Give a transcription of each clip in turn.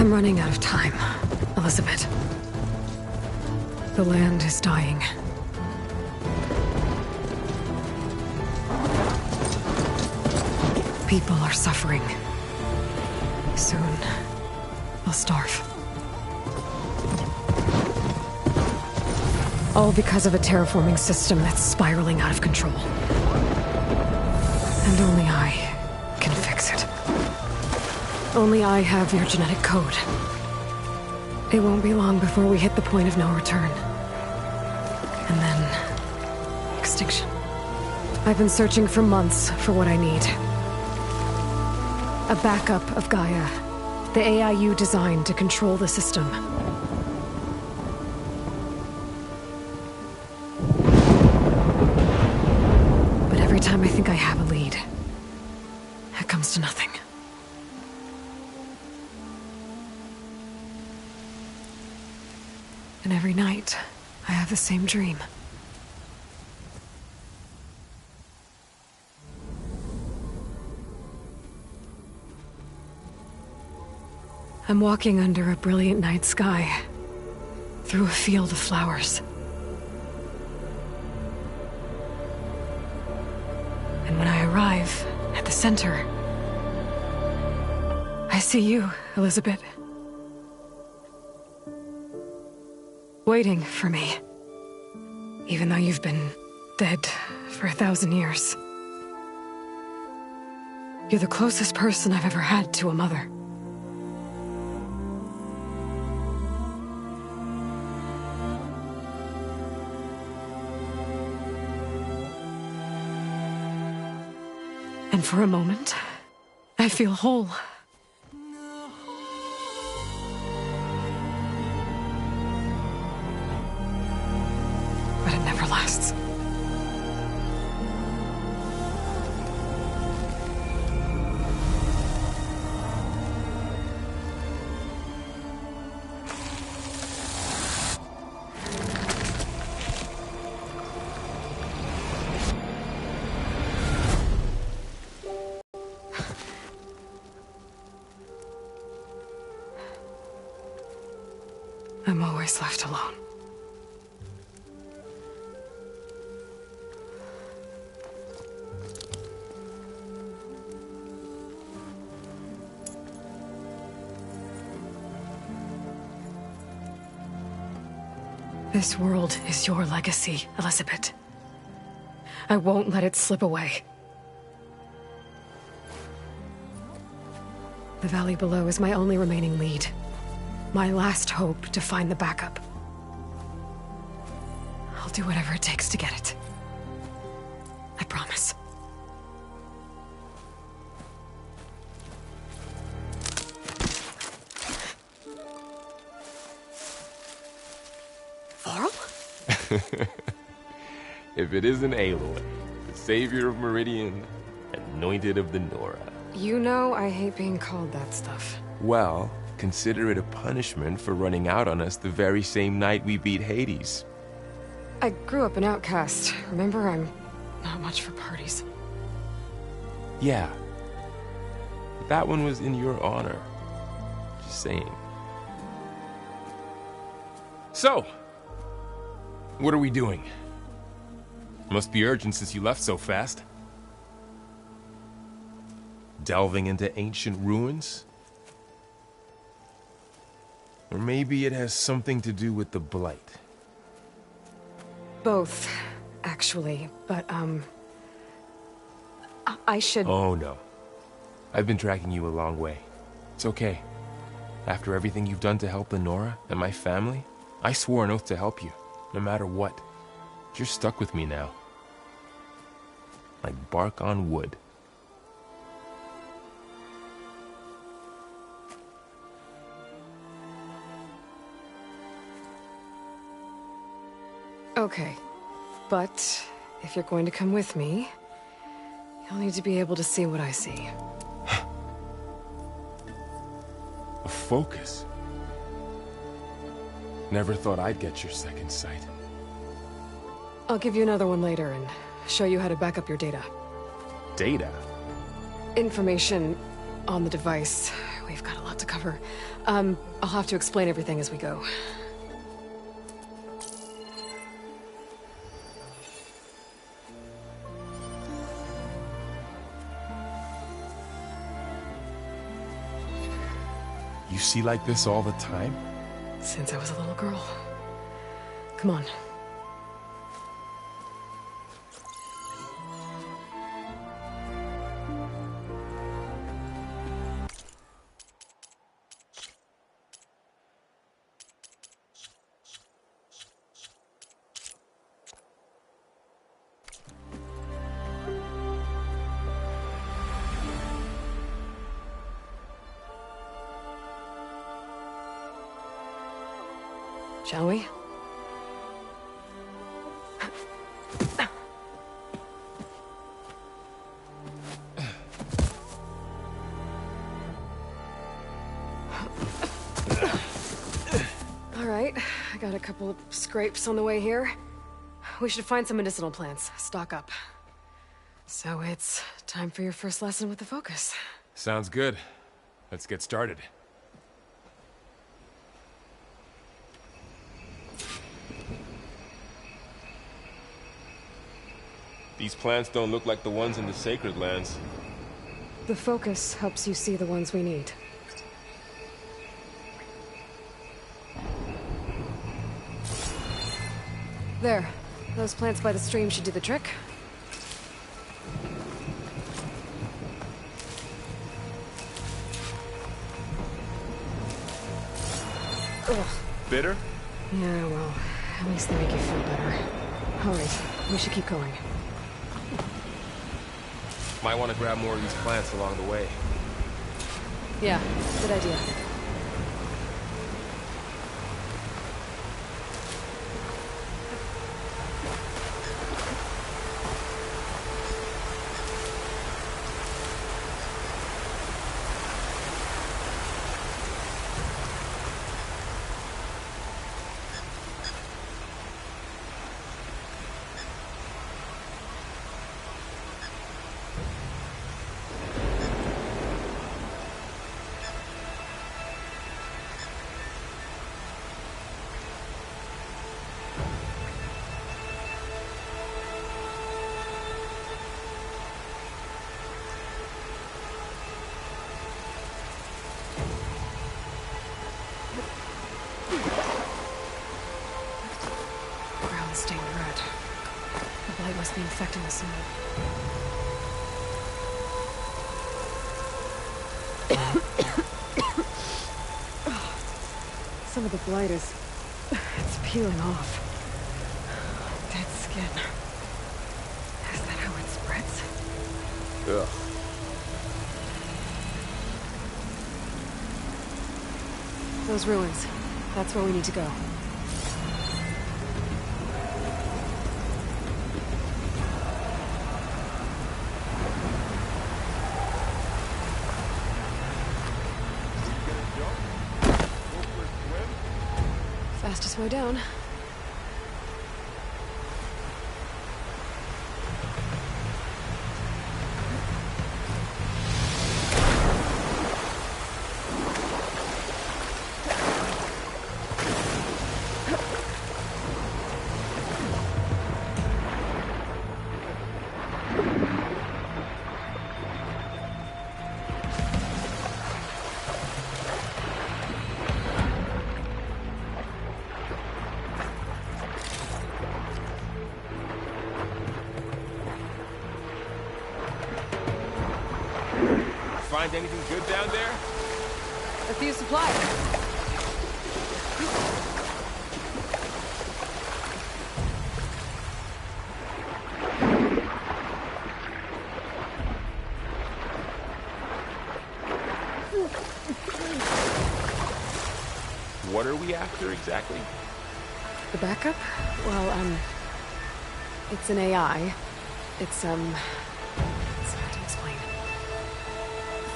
I'm running out of time, Elizabeth. The land is dying. People are suffering. Soon, they'll starve. All because of a terraforming system that's spiraling out of control. And only I can fix it. Only I have your genetic code. It won't be long before we hit the point of no return. And then... extinction. I've been searching for months for what I need. A backup of Gaia. The AI you designed to control the system. But every time I think I have a lead, it comes to nothing. And every night, I have the same dream. I'm walking under a brilliant night sky, through a field of flowers. And when I arrive at the center, I see you, Elizabeth. Waiting for me. Even though you've been dead for 1,000 years. You're the closest person I've ever had to a mother. And for a moment, I feel whole. But it never lasts. I'm always left alone. This world is your legacy, Elizabeth. I won't let it slip away. The valley below is my only remaining lead. My last hope to find the backup. I'll do whatever it takes to get it. I promise. Varl? If it isn't Aloy, the savior of Meridian, anointed of the Nora. You know I hate being called that stuff. Well, consider it a punishment for running out on us the very same night we beat Hades. I grew up an outcast. Remember, I'm not much for parties. Yeah. But that one was in your honor. Just saying. So, what are we doing? Must be urgent since you left so fast. Delving into ancient ruins? Or maybe it has something to do with the Blight. Both, actually, but, I should... Oh, no. I've been tracking you a long way. It's okay. After everything you've done to help the Nora and my family, I swore an oath to help you, no matter what. You're stuck with me now. Like bark on wood. Okay, but if you're going to come with me, you'll need to be able to see what I see. A focus? Never thought I'd get your second sight. I'll give you another one later and show you how to back up your data. Data? Information on the device we've got a lot to cover. I'll have to explain everything as we go. You see like this all the time? Since I was a little girl. Come on. Shall we? All right, I got a couple of scrapes on the way here. We should find some medicinal plants, stock up. So it's time for your first lesson with the focus. Sounds good. Let's get started. These plants don't look like the ones in the sacred lands. The focus helps you see the ones we need. There. Those plants by the stream should do the trick. Ugh. Bitter? Yeah, well, at least they make you feel better. All right, we should keep going. Might want to grab more of these plants along the way. Yeah, good idea. Ground stained red. The blight must be infecting the soil. Some of the blight is... it's peeling off. Dead skin. Is that how it spreads? Ugh. Those ruins. That's where we need to go. Fastest way down. Find anything good down there? A few supplies. What are we after exactly? The backup? Well, it's an AI. It's hard to explain.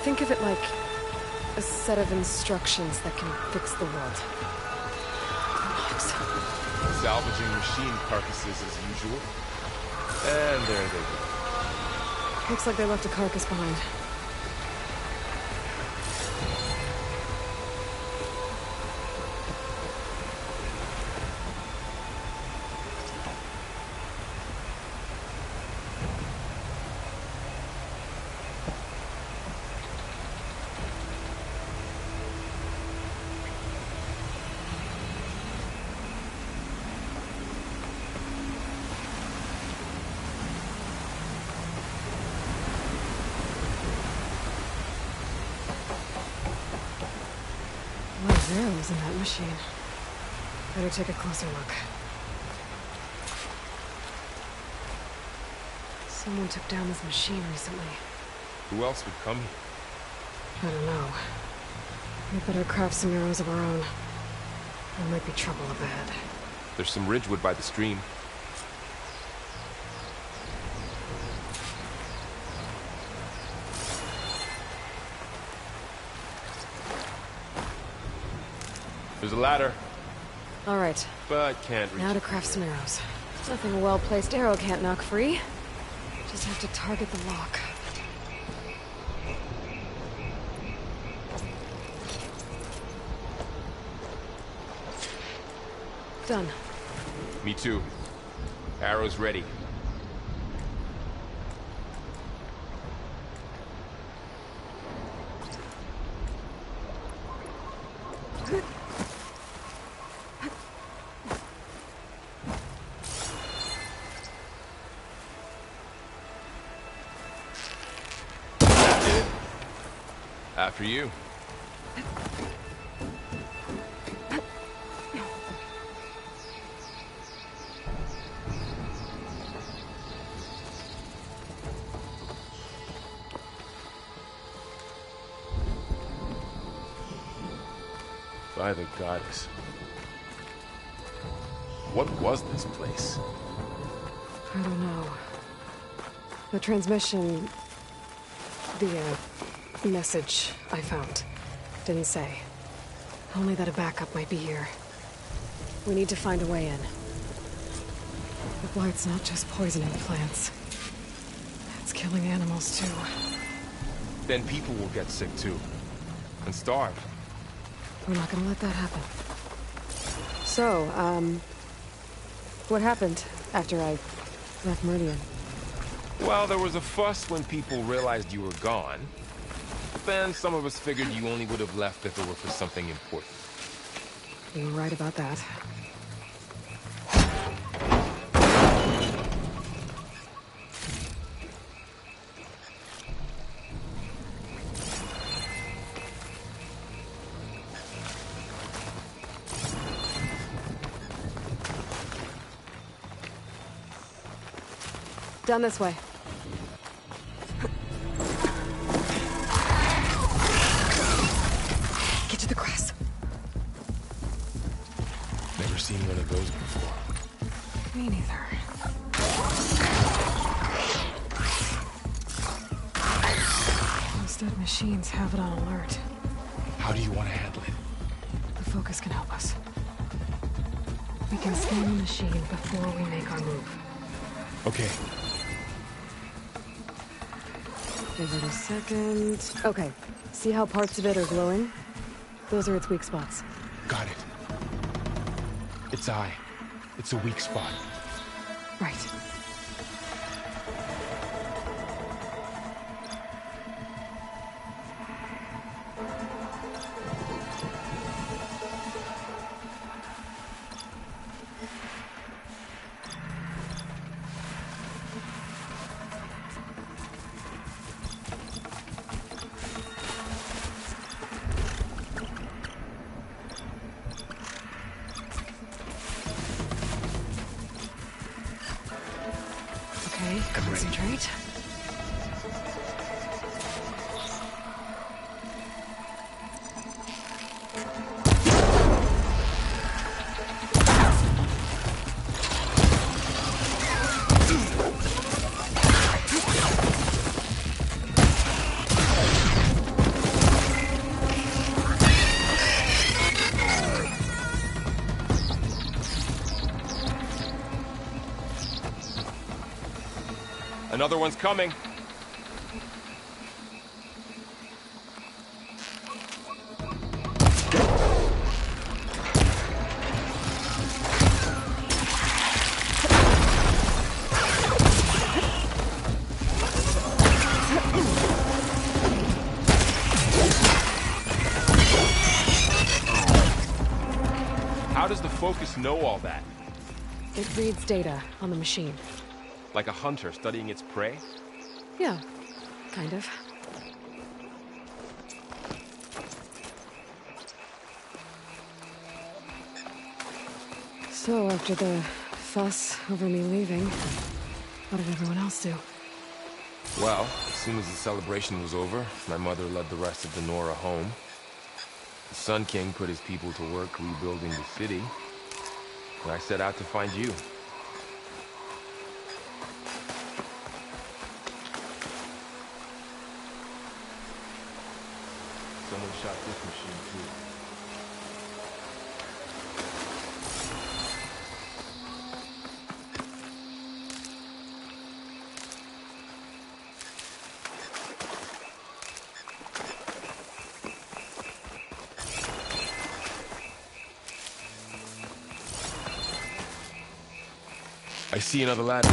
Think of it like a set of instructions that can fix the world. Logs. Salvaging machine carcasses as usual. And there they go. Looks like they left a carcass behind. There's arrows in that machine. Better take a closer look. Someone took down this machine recently. Who else would come here? I don't know. We better craft some arrows of our own. There might be trouble up ahead. There's some ridgewood by the stream. There's a ladder. All right. But can't reach. Now to craft some arrows. Nothing a well-placed arrow can't knock free. Just have to target the lock. Done. Me too. Arrows ready. After you. By the goddess. What was this place? I don't know. The transmission... The, message I found didn't say. Only that a backup might be here. We need to find a way in. The blight's not just poisoning plants. It's killing animals, too. Then people will get sick too. And starve. We're not gonna let that happen. So, what happened after I left Meridian? Well, there was a fuss when people realized you were gone. Then some of us figured you only would have left if it were for something important. You were right about that. Down this way. Get to the grass. Never seen one of those before. Me neither. Those dead machines have it on alert. How do you want to handle it? The focus can help us. We can scan the machine before we make our move. Okay. Give it a second. Okay. See how parts of it are glowing? Those are its weak spots. Got it. Its eye. It's a weak spot. Right. Okay, concentrate. Another one's coming. How does the focus know all that? It reads data on the machine. Like a hunter studying its prey? Yeah, kind of. So, after the fuss over me leaving, what did everyone else do? Well, as soon as the celebration was over, my mother led the rest of the Nora home. The Sun King put his people to work rebuilding the city, and I set out to find you. Someone shot this machine too. I see another ladder.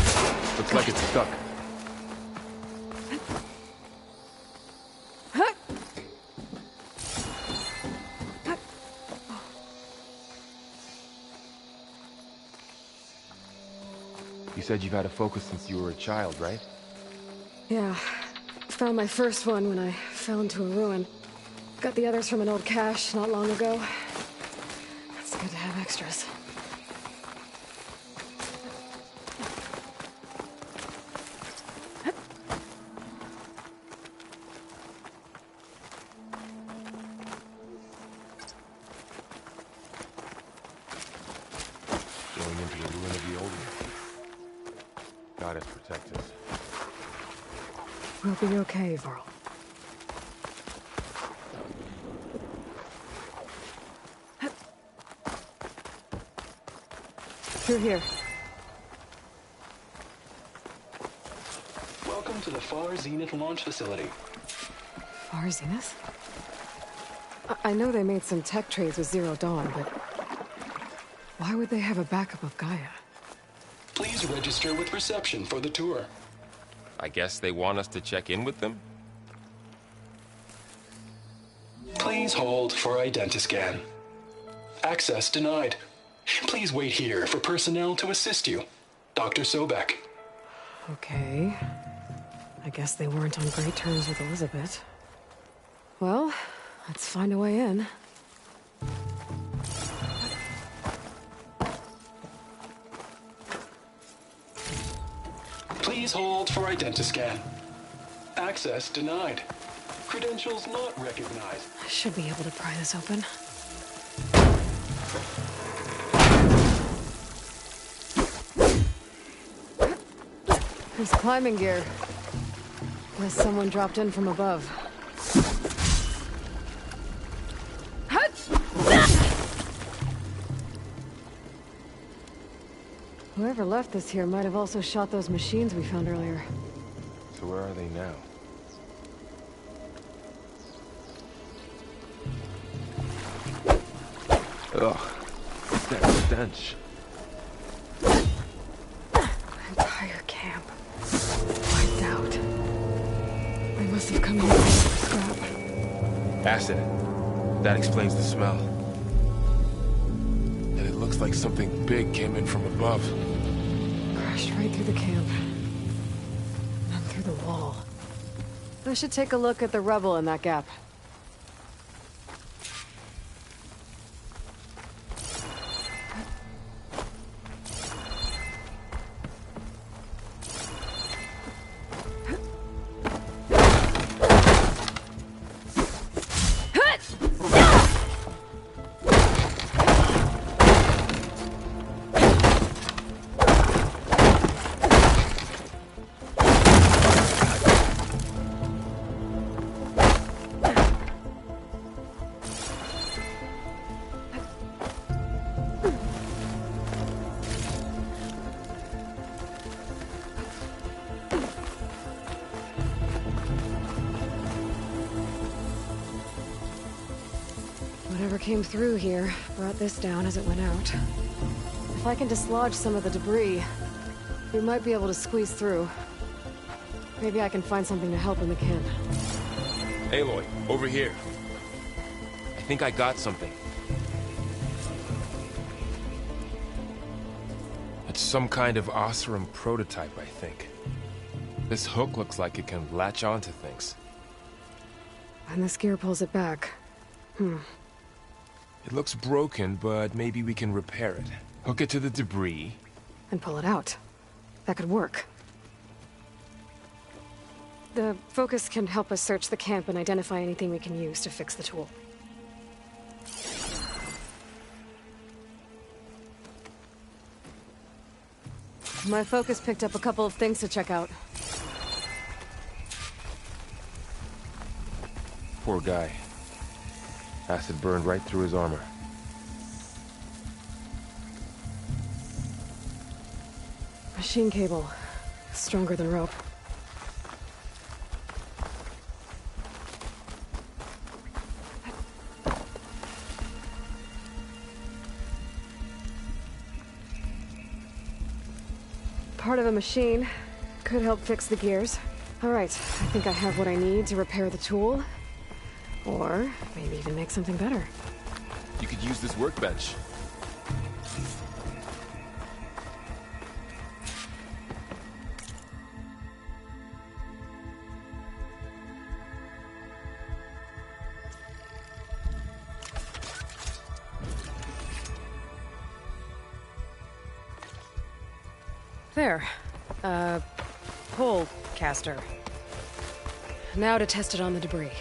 Looks like it's stuck. You said you've had a focus since you were a child, right? Yeah. Found my first one when I fell into a ruin. Got the others from an old cache not long ago. It's good to have extras. Going into the ruin of the old one. God has protected us. We'll be okay, Varl. Through here. Welcome to the Far Zenith launch facility. Far Zenith? I know they made some tech trades with Zero Dawn, but why would they have a backup of Gaia? Please register with reception for the tour. I guess they want us to check in with them? Please hold for identiscan. Access denied. Please wait here for personnel to assist you. Dr. Sobek. Okay. I guess they weren't on great terms with Elizabeth. Well, let's find a way in. Please hold for identiscan. Access denied. Credentials not recognized. I should be able to pry this open. There's climbing gear. Guess someone dropped in from above. Whoever left this here might have also shot those machines we found earlier. So where are they now? Ugh, what's that stench? Entire camp. Wiped out. They must have come here for scrap. Acid. That explains the smell. And it looks like something big came in from above. Crashed right through the camp. And through the wall. I should take a look at the rubble in that gap. Whatever came through here brought this down as it went out. If I can dislodge some of the debris, we might be able to squeeze through. Maybe I can find something to help in the camp. Aloy, over here. I think I got something. It's some kind of Osram prototype, I think. This hook looks like it can latch onto things. And this gear pulls it back. It looks broken, but maybe we can repair it. Hook it to the debris. And pull it out. That could work. The focus can help us search the camp and identify anything we can use to fix the tool. My focus picked up a couple of things to check out. Poor guy. Acid burned right through his armor. Machine cable. Stronger than rope. Part of a machine. Could help fix the gears. Alright, I think I have what I need to repair the tool. Or maybe even make something better. You could use this workbench. There. Pole caster. Now to test it on the debris.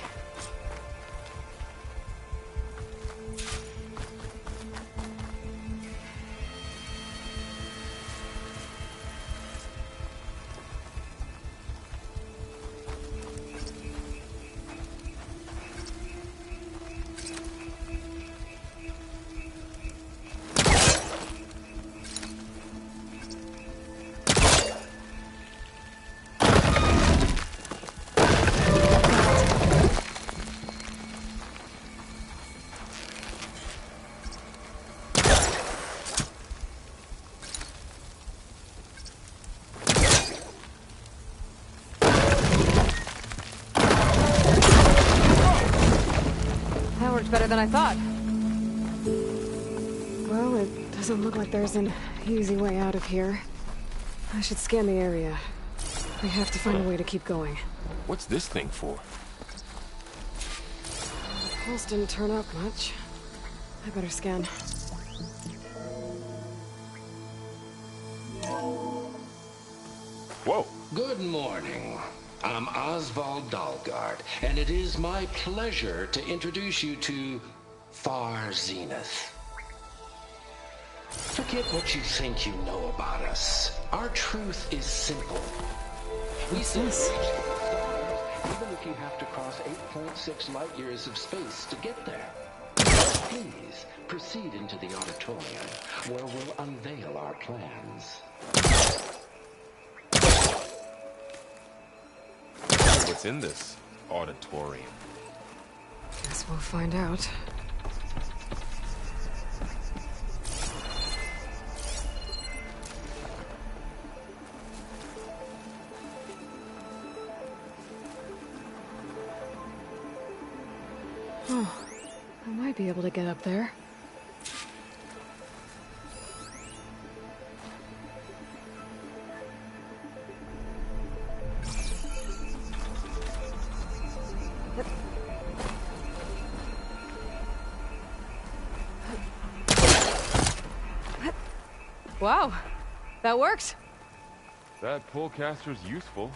Better than I thought. Well, it doesn't look like there's an easy way out of here. I should scan the area. We have to find a way to keep going. What's this thing for? The pulse didn't turn up much. I better scan. Whoa! Good morning. I'm Oswald Dalgard, and it is my pleasure to introduce you to Far Zenith. Forget what you think you know about us. Our truth is simple. We say reach the stars, even if you have to cross 8.6 light years of space to get there. Please proceed into the auditorium, where we'll unveil our plans. What's in this auditorium? Guess we'll find out. Oh, I might be able to get up there. Wow, that worked. That polecaster's useful.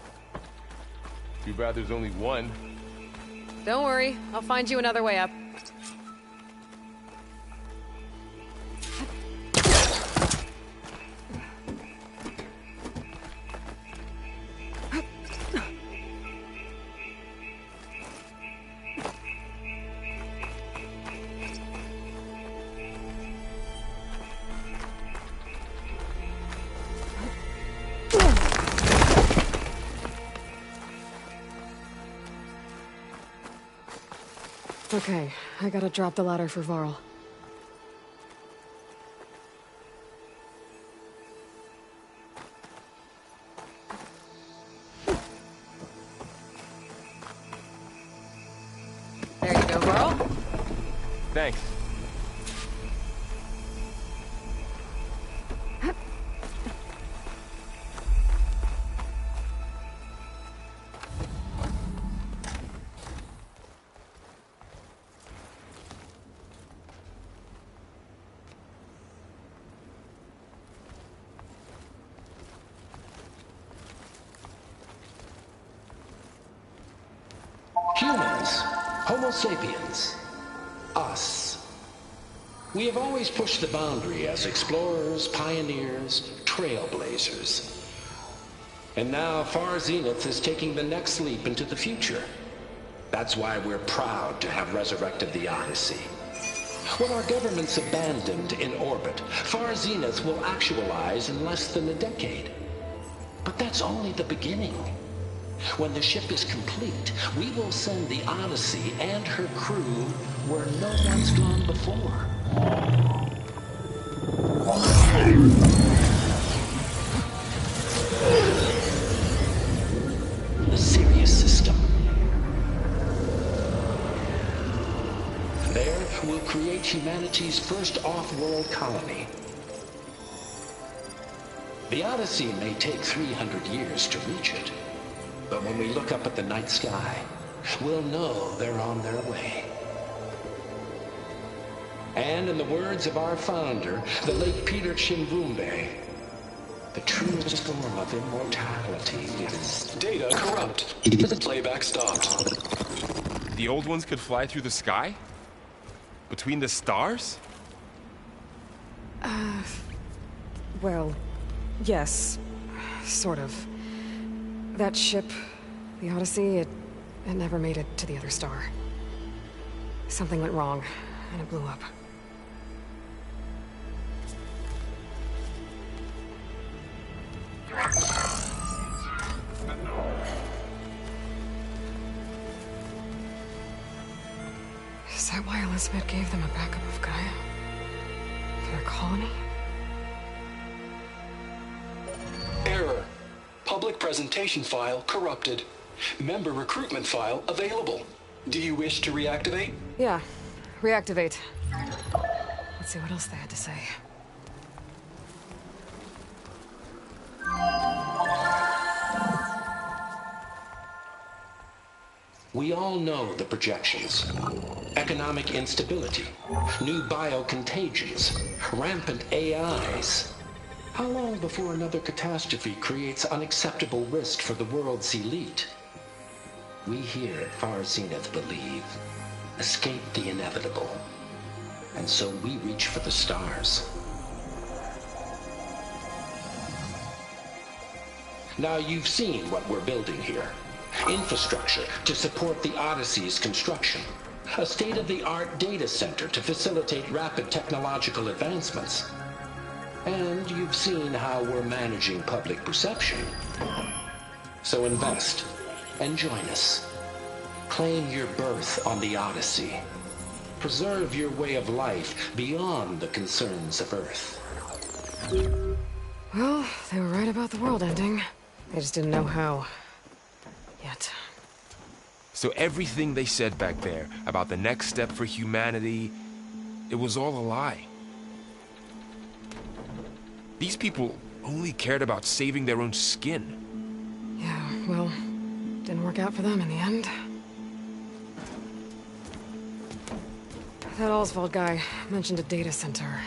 Too bad there's only one. Don't worry, I'll find you another way up. Okay, I gotta drop the ladder for Varl. There you go, Varl. Thanks. Humans, Homo sapiens, us. We have always pushed the boundary as explorers, pioneers, trailblazers. And now Far Zenith is taking the next leap into the future. That's why we're proud to have resurrected the Odyssey. What our governments abandoned in orbit, Far Zenith will actualize in less than a decade. But that's only the beginning. When the ship is complete, we will send the Odyssey and her crew where no one's gone before. The Sirius system. There, we'll create humanity's first off-world colony. The Odyssey may take 300 years to reach it, but when we look up at the night sky, we'll know they're on their way. And in the words of our founder, the late Peter Chimbumbe, the truest form of immortality is... Data corrupt. Playback stopped. The old ones could fly through the sky? Between the stars? Well, yes. Sort of. That ship, the Odyssey, it never made it to the other star. Something went wrong, and it blew up. Is that why Elizabeth gave them a backup of Gaia? For their colony? Error. Public presentation file corrupted. Member recruitment file available. Do you wish to reactivate? Yeah. Reactivate. Let's see what else they had to say. We all know the projections. Economic instability, new biocontagions, rampant AIs. How long before another catastrophe creates unacceptable risk for the world's elite? We here at Far Zenith believe, escape the inevitable. And so we reach for the stars. Now you've seen what we're building here. Infrastructure to support the Odyssey's construction. A state-of-the-art data center to facilitate rapid technological advancements. And you've seen how we're managing public perception. So invest and join us. Claim your berth on the Odyssey. Preserve your way of life beyond the concerns of Earth. Well, they were right about the world ending. They just didn't know how. Yet. So everything they said back there about the next step for humanity, it was all a lie. These people only cared about saving their own skin. Yeah, well, didn't work out for them in the end. That Oswald guy mentioned a data center.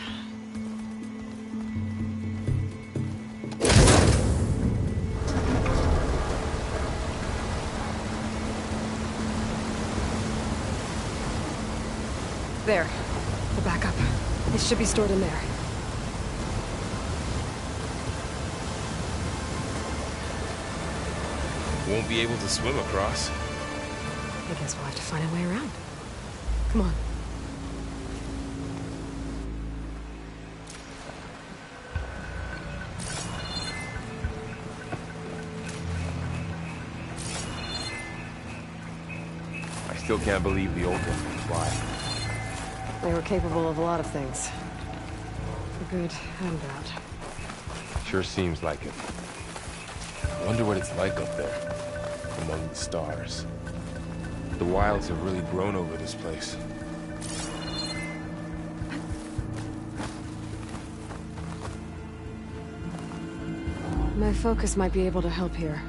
There. The backup. It should be stored in there. Won't be able to swim across. I guess we'll have to find a way around. Come on. I still can't believe the old ones could fly. They were capable of a lot of things. For good and bad. Sure seems like it. I wonder what it's like up there, among the stars. The wilds have really grown over this place. My focus might be able to help here.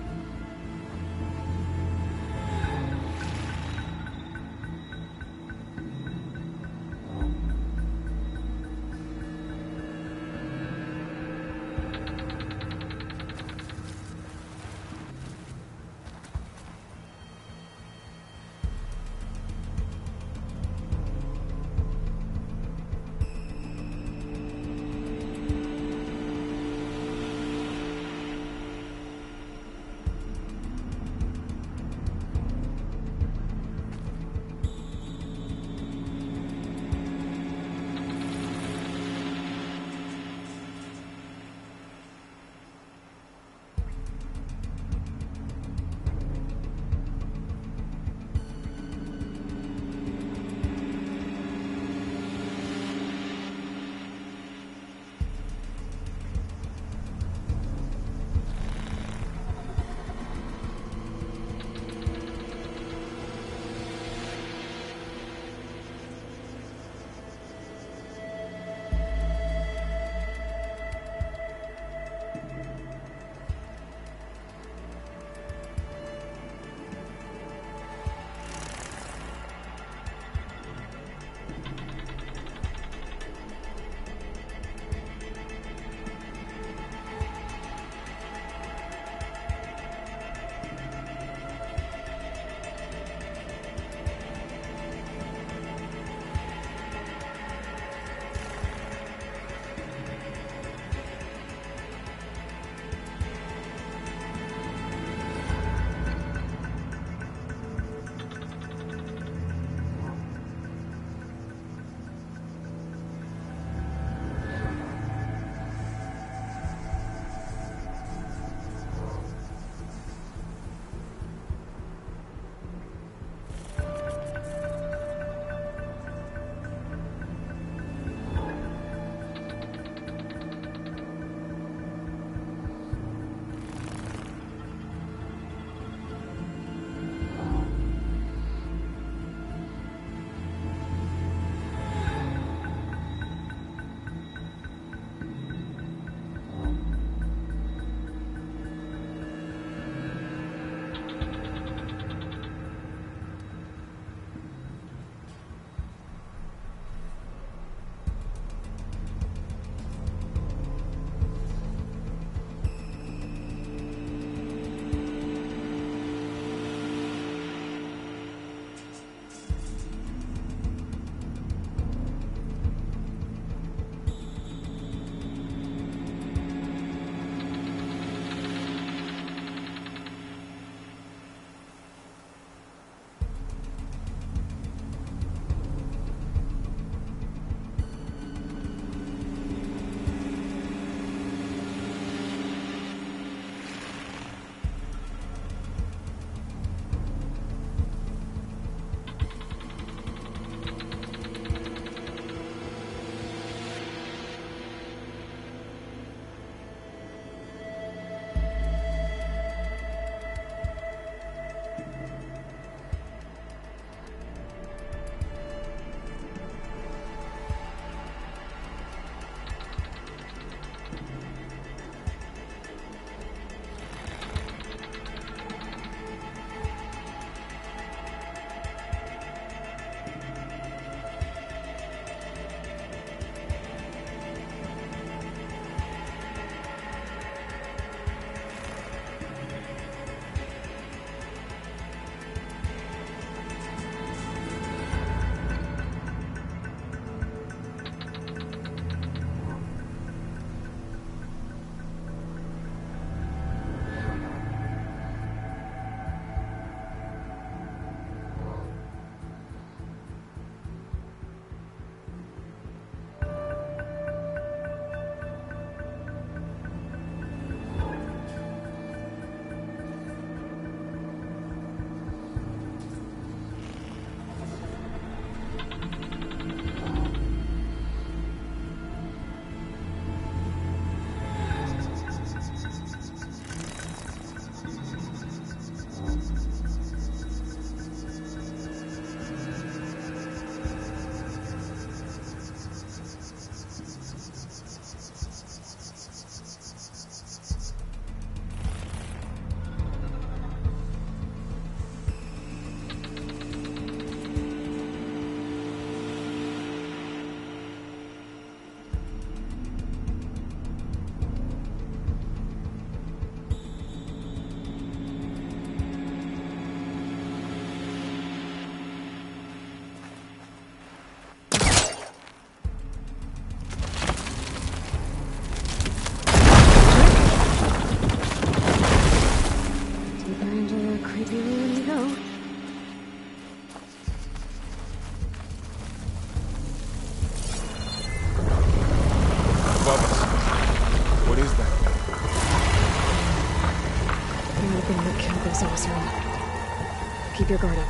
your guard up.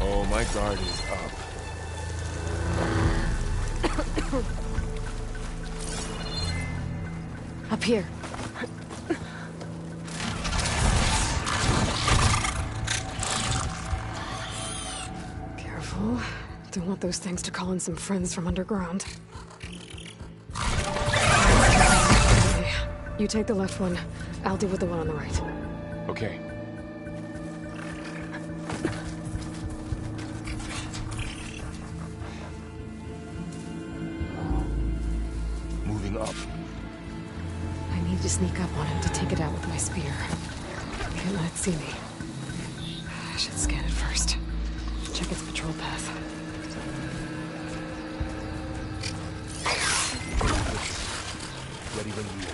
Oh, my guard is up. Up here. Careful. Don't want those things to call in some friends from underground. Okay. You take the left one. I'll deal with the one on the right. Okay. Moving up. I need to sneak up on him to take it out with my spear. Can't let it see me. I should scan it first. Check its patrol path. Ready when you are.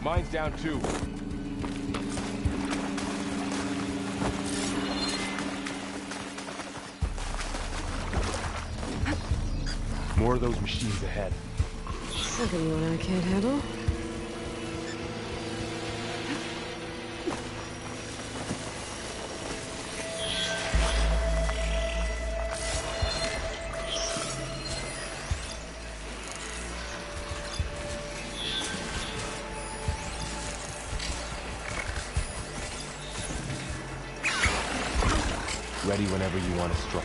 Mine's down too. More of those machines ahead. Nothing you and I can't handle. Ready whenever you want to strike.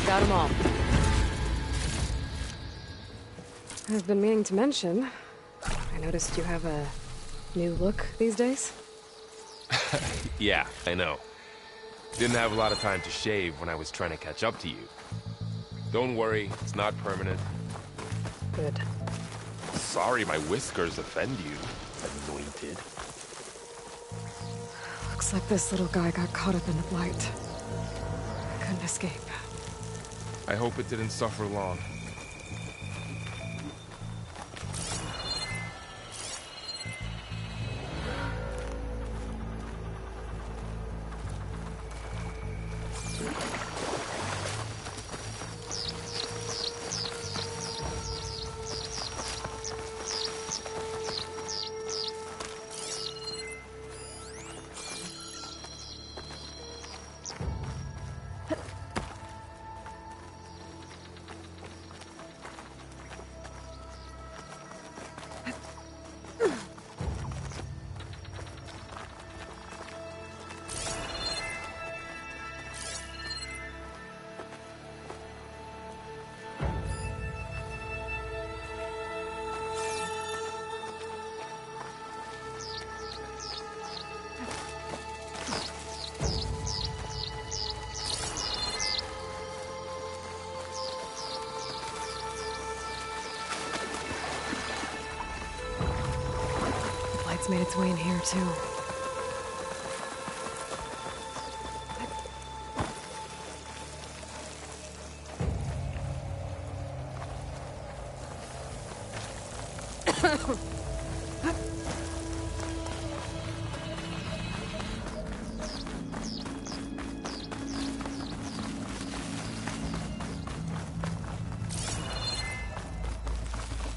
Got them all. I've been meaning to mention, I noticed you have a new look these days. Yeah, I know. Didn't have a lot of time to shave when I was trying to catch up to you. Don't worry, it's not permanent. Good. Sorry my whiskers offend you, anointed. Looks like this little guy got caught up in the blight. Couldn't escape. I hope it didn't suffer long. It's made its way in here, too.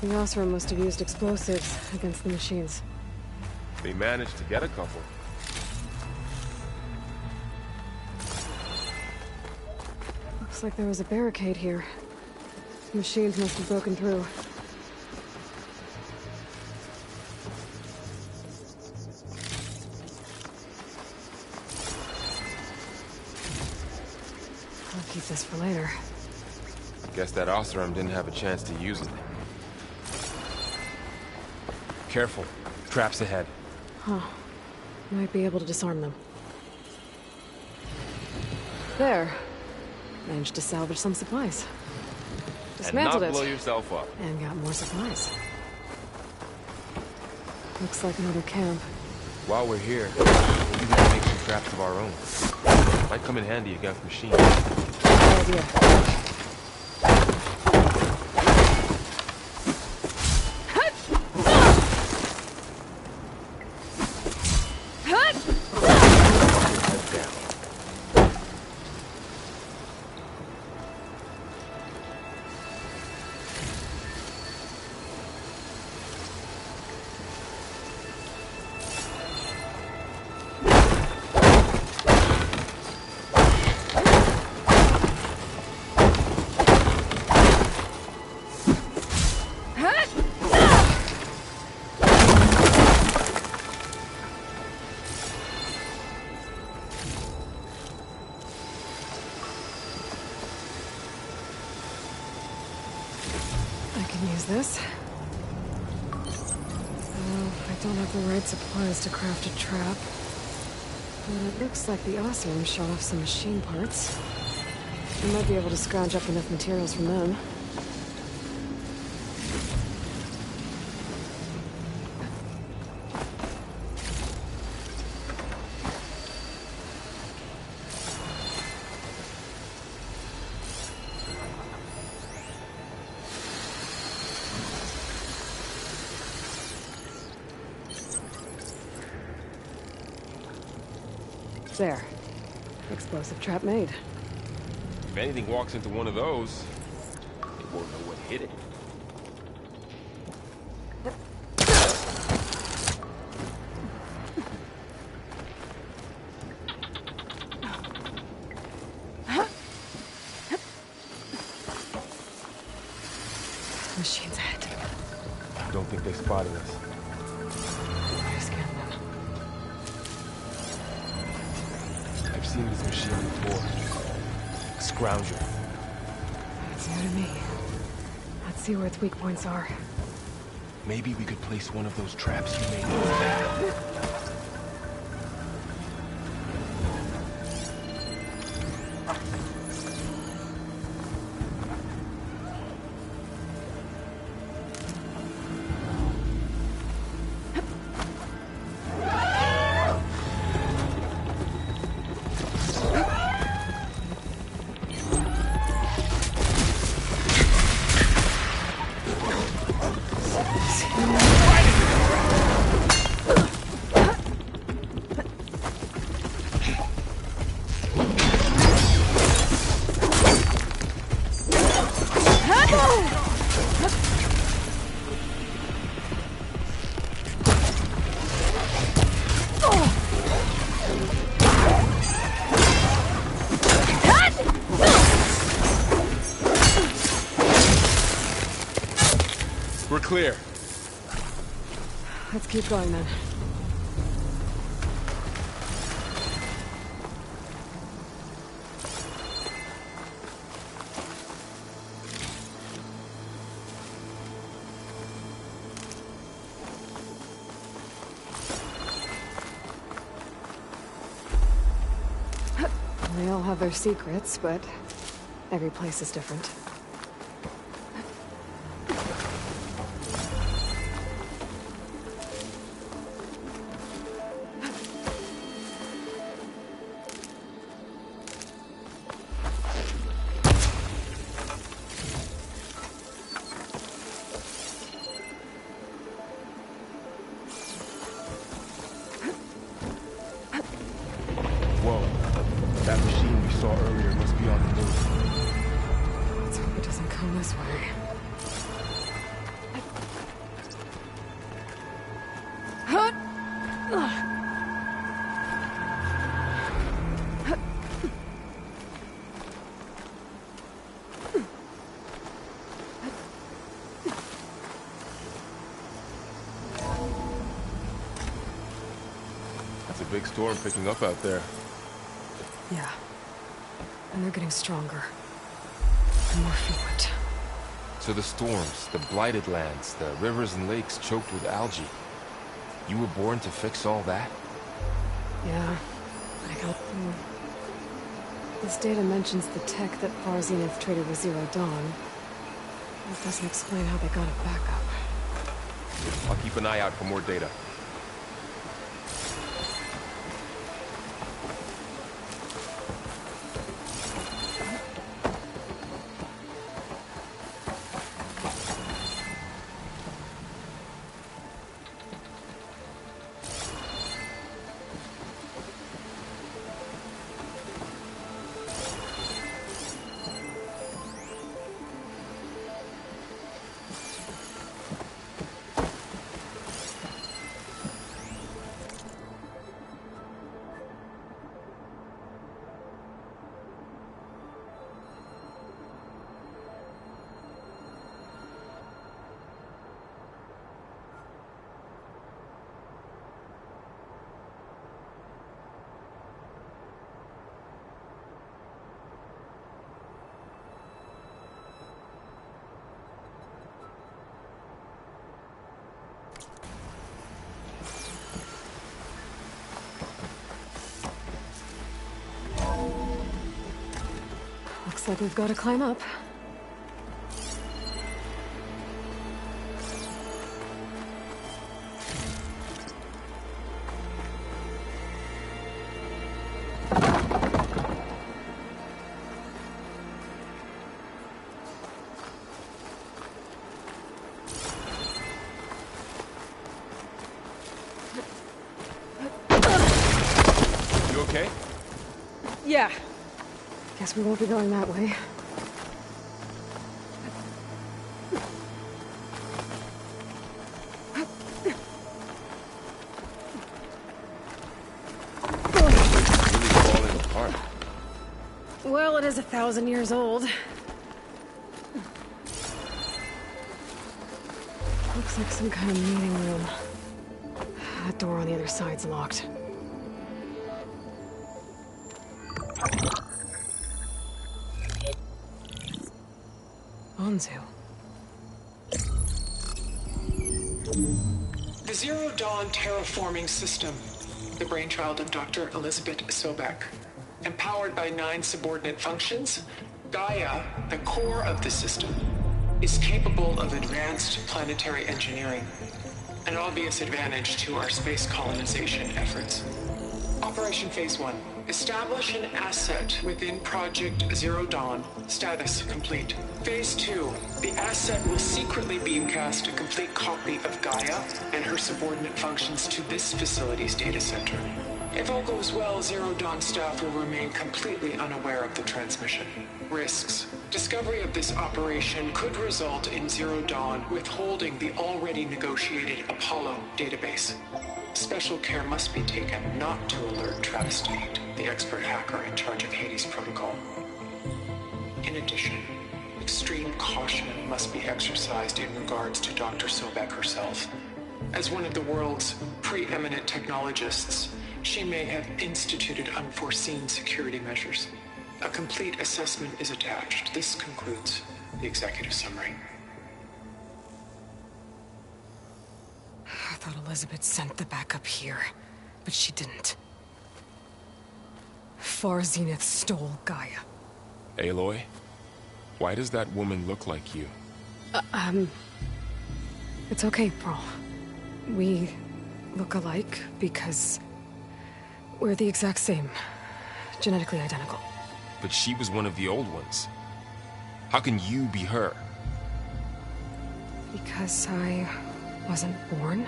The Osram must have used explosives against the machines. They managed to get a couple. Looks like there was a barricade here. The machines must have broken through. I'll keep this for later. Guess that Osram didn't have a chance to use it. Careful. Traps ahead. Huh. Might be able to disarm them. There. Managed to salvage some supplies. Dismantled and not blow it. yourself up. And got more supplies. Looks like another camp. While we're here, maybe we can make some traps of our own. Might come in handy against machines. Good idea. Use this. I don't have the right supplies to craft a trap. But it looks like the Osram shot off some machine parts. We might be able to scrounge up enough materials from them. There. Explosive trap made. If anything walks into one of those, it won't know what hit it. Machine's ahead. I don't think they spotted us. Better scan them. I've seen this machine before. A scrounger. It's new to me. Let's see where its weak points are. Maybe we could place one of those traps you made. We're clear. Let's keep going then. They all have their secrets, but every place is different. come this way. It's a big storm picking up out there. Yeah. And they're getting stronger. And more frequent. So the storms, the blighted lands, the rivers and lakes choked with algae. You were born to fix all that? Yeah. I got... This data mentions the tech that Far Zenith traded with Zero Dawn. That doesn't explain how they got it back up. I'll keep an eye out for more data. Looks like we've got to climb up. You okay? Yeah. Guess we won't be going that way. Really falling apart. Well, it is 1,000 years old. Looks like some kind of meeting room. That door on the other side's locked. Onzu. The Zero Dawn terraforming system, the brainchild of Dr. Elizabeth Sobek. Empowered by 9 subordinate functions, Gaia, the core of the system, is capable of advanced planetary engineering, an obvious advantage to our space colonization efforts. Operation Phase 1. Establish an asset within Project Zero Dawn. Status complete. Phase 2. The asset will secretly beamcast a complete copy of Gaia and her subordinate functions to this facility's data center. If all goes well, Zero Dawn staff will remain completely unaware of the transmission. Risks. Discovery of this operation could result in Zero Dawn withholding the already negotiated Apollo database. Special care must be taken not to alert Travis Tate, the expert hacker in charge of Hades Protocol. In addition, extreme caution must be exercised in regards to Dr. Sobek herself. As one of the world's preeminent technologists, she may have instituted unforeseen security measures. A complete assessment is attached. This concludes the executive summary. I thought Elizabeth sent the backup here, but she didn't. Far Zenith stole Gaia. Aloy? Why does that woman look like you? It's okay, Pearl. We look alike because we're the exact same. Genetically identical. But she was one of the old ones. How can you be her? Because I wasn't born.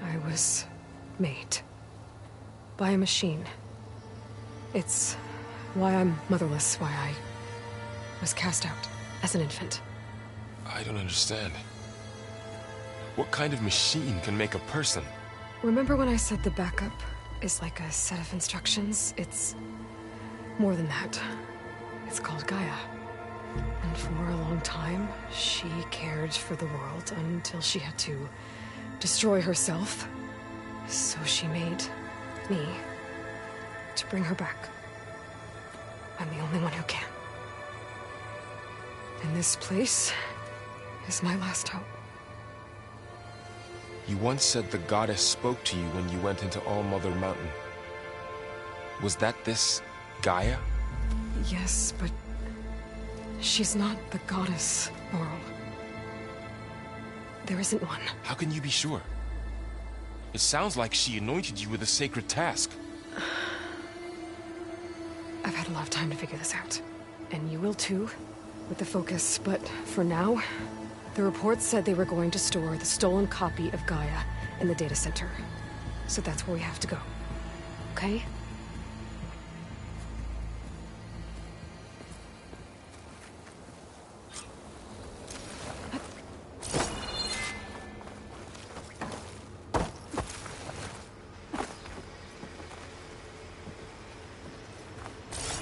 I was made. By a machine. It's why I'm motherless, why I was cast out. as an infant. I don't understand. What kind of machine can make a person? Remember when I said the backup is like a set of instructions? It's more than that. It's called Gaia. And for a long time, she cared for the world until she had to destroy herself. So she made me to bring her back. I'm the only one who can. And this place is my last hope. You once said the goddess spoke to you when you went into All-Mother Mountain. Was that this Gaia? Yes, but she's not the goddess, Laurel. There isn't one. How can you be sure? It sounds like she anointed you with a sacred task. I've had a lot of time to figure this out. And you will too, with the focus. But for now, the reports said they were going to store the stolen copy of Gaia in the data center. So that's where we have to go. Okay?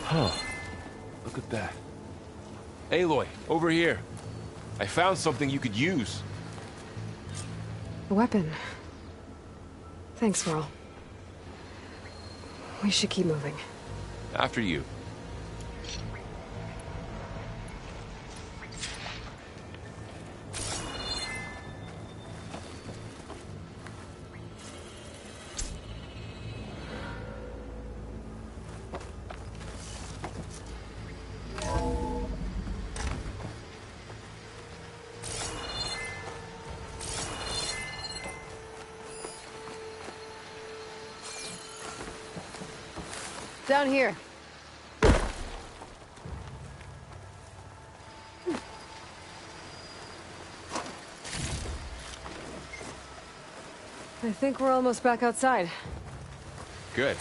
Huh. Look at that. Aloy, over here. I found something you could use. A weapon. Thanks, Laurel. We should keep moving. After you. Down here. I think we're almost back outside. Good.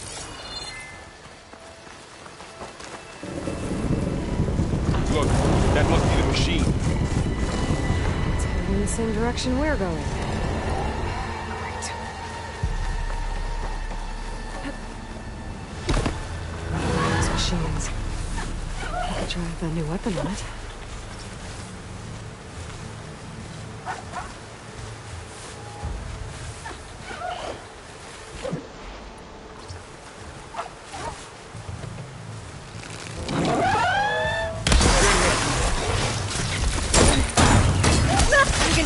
Look, that must be the machine. It's heading in the same direction we're going. Great. Those machines. I could try the new weapon on it.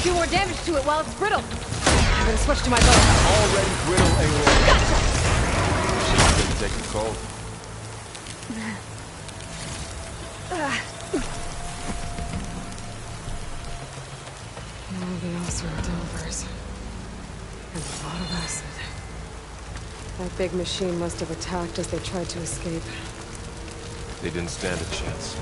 Do more damage to it while it's brittle. I'm gonna switch to my bow. Already brittle, Aloy. She's gonna take a cold. Oh, they also are delvers. And a lot of acid. That big machine must have attacked as they tried to escape. They didn't stand a chance.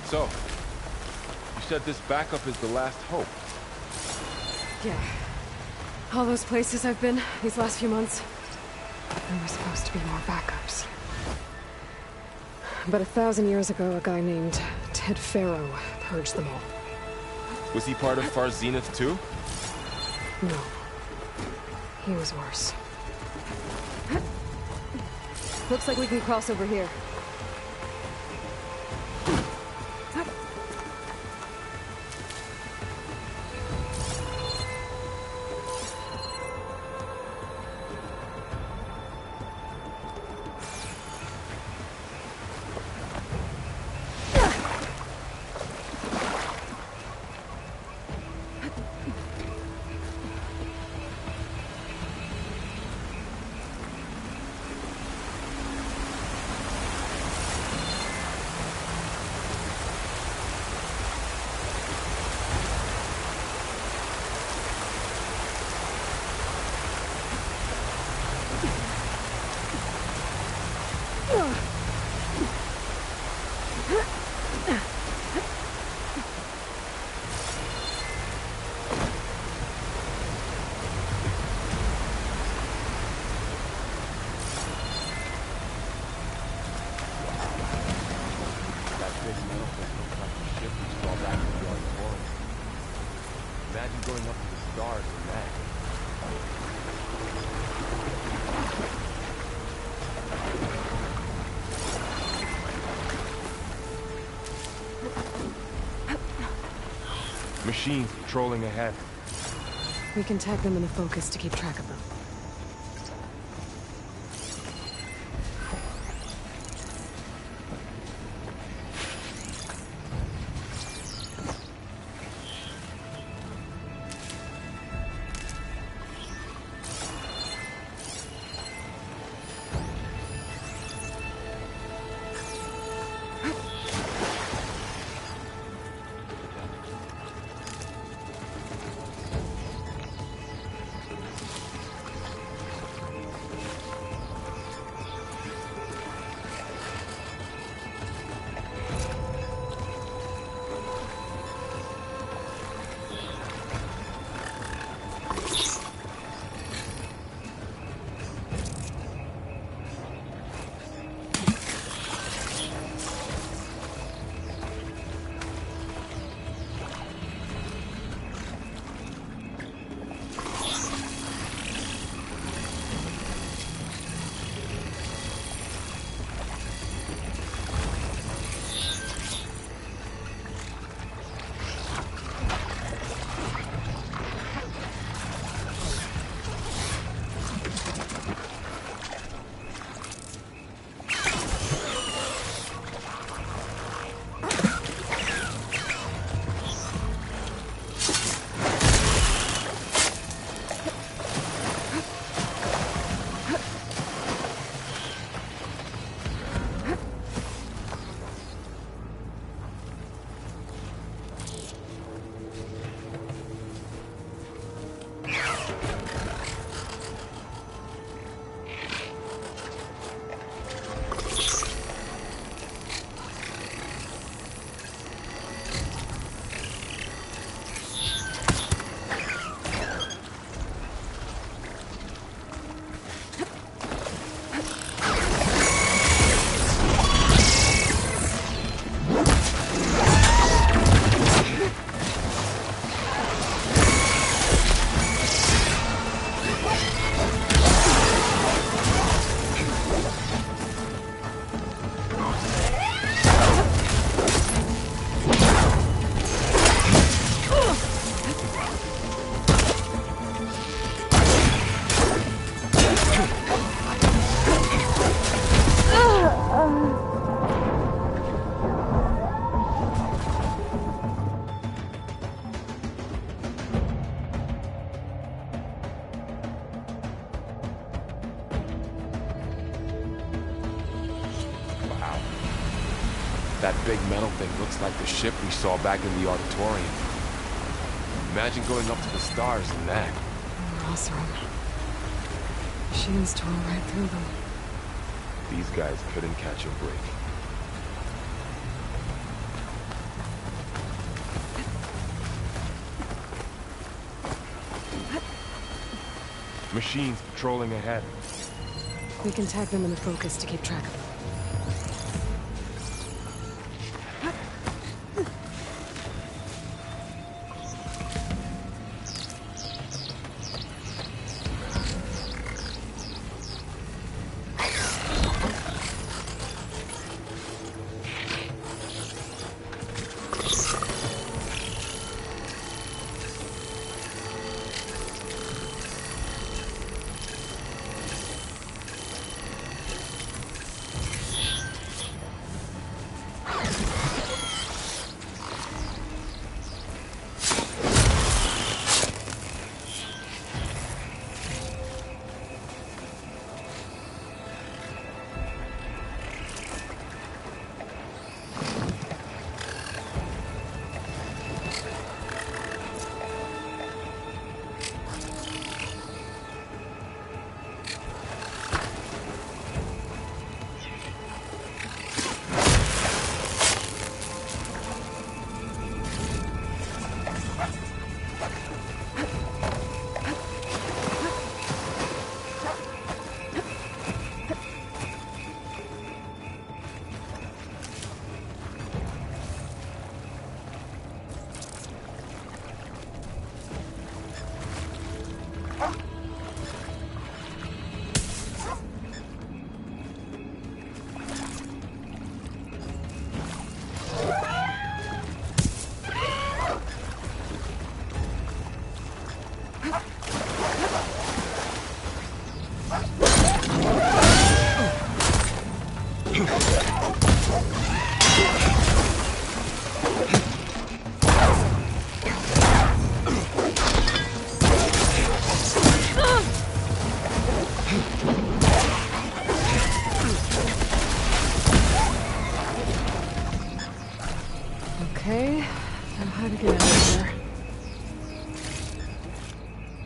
So, you said this backup is the last hope. Yeah. All those places I've been these last few months, there were supposed to be more backups. But 1,000 years ago, a guy named Ted Faro purged them all. Was he part of Far Zenith too? No. He was worse. Looks like we can cross over here. Imagine going up to the stars and that. Machines patrolling ahead. We can tag them in a focus to keep track of them. That big metal thing looks like the ship we saw back in the auditorium. Imagine going up to the stars in that. Awesome. Machines tore right through them. These guys couldn't catch a break. Machines patrolling ahead. We can tag them in the focus to keep track of them.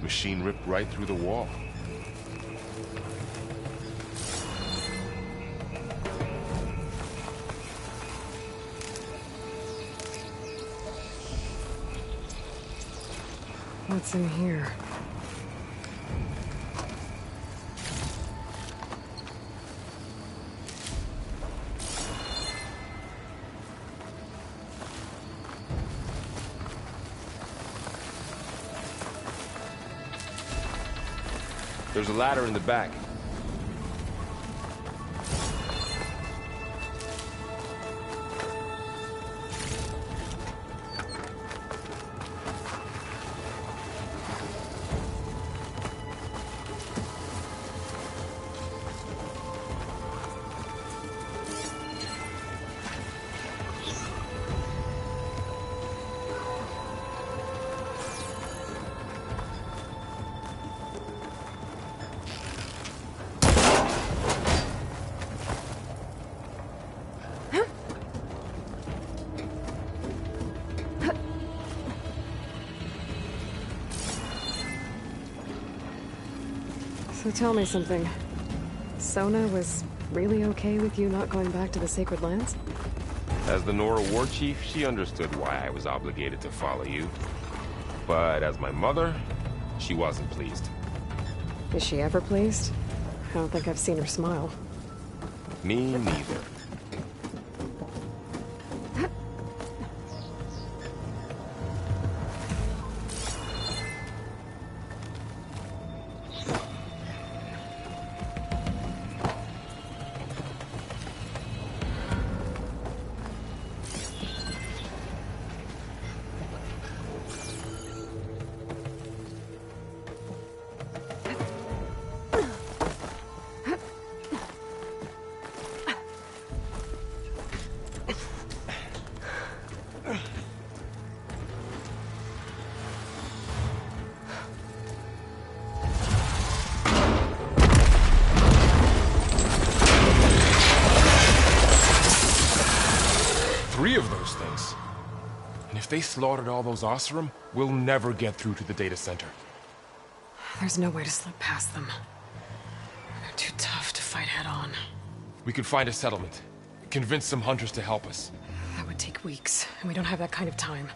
Machine ripped right through the wall. What's in here? There's a ladder in the back. So tell me something. Sona was really okay with you not going back to the Sacred Lands? As the Nora war chief, she understood why I was obligated to follow you. But as my mother, she wasn't pleased. Is she ever pleased? I don't think I've seen her smile. Me neither. Three of those things. And if they slaughtered all those Oseram, we'll never get through to the data center. There's no way to slip past them. They're too tough to fight head-on. We could find a settlement. Convince some hunters to help us. That would take weeks, and we don't have that kind of time.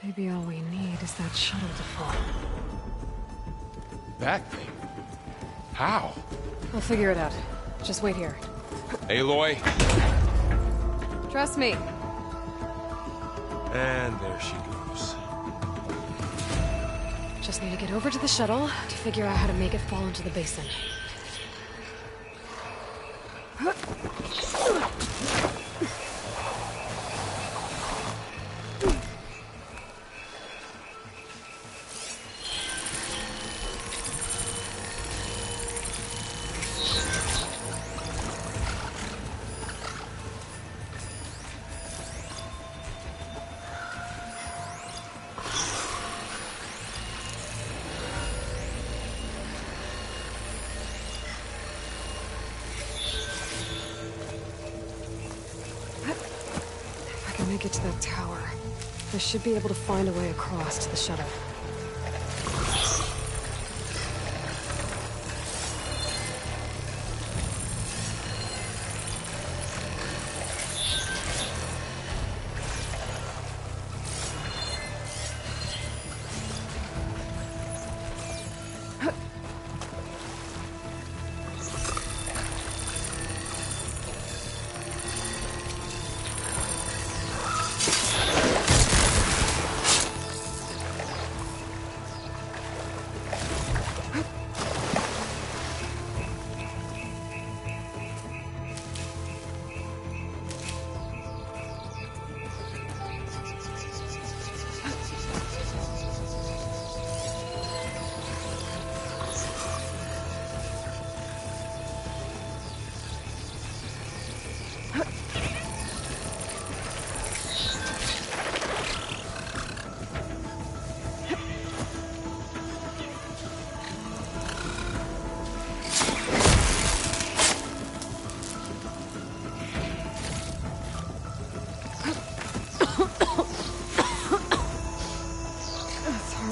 Maybe all we need is that shuttle to fall. That thing? How? We'll figure it out. Just wait here. Aloy. Trust me. And there she goes. Just need to get over to the shuttle to figure out how to make it fall into the basin. Get to that tower. I should be able to find a way across to the shuttle.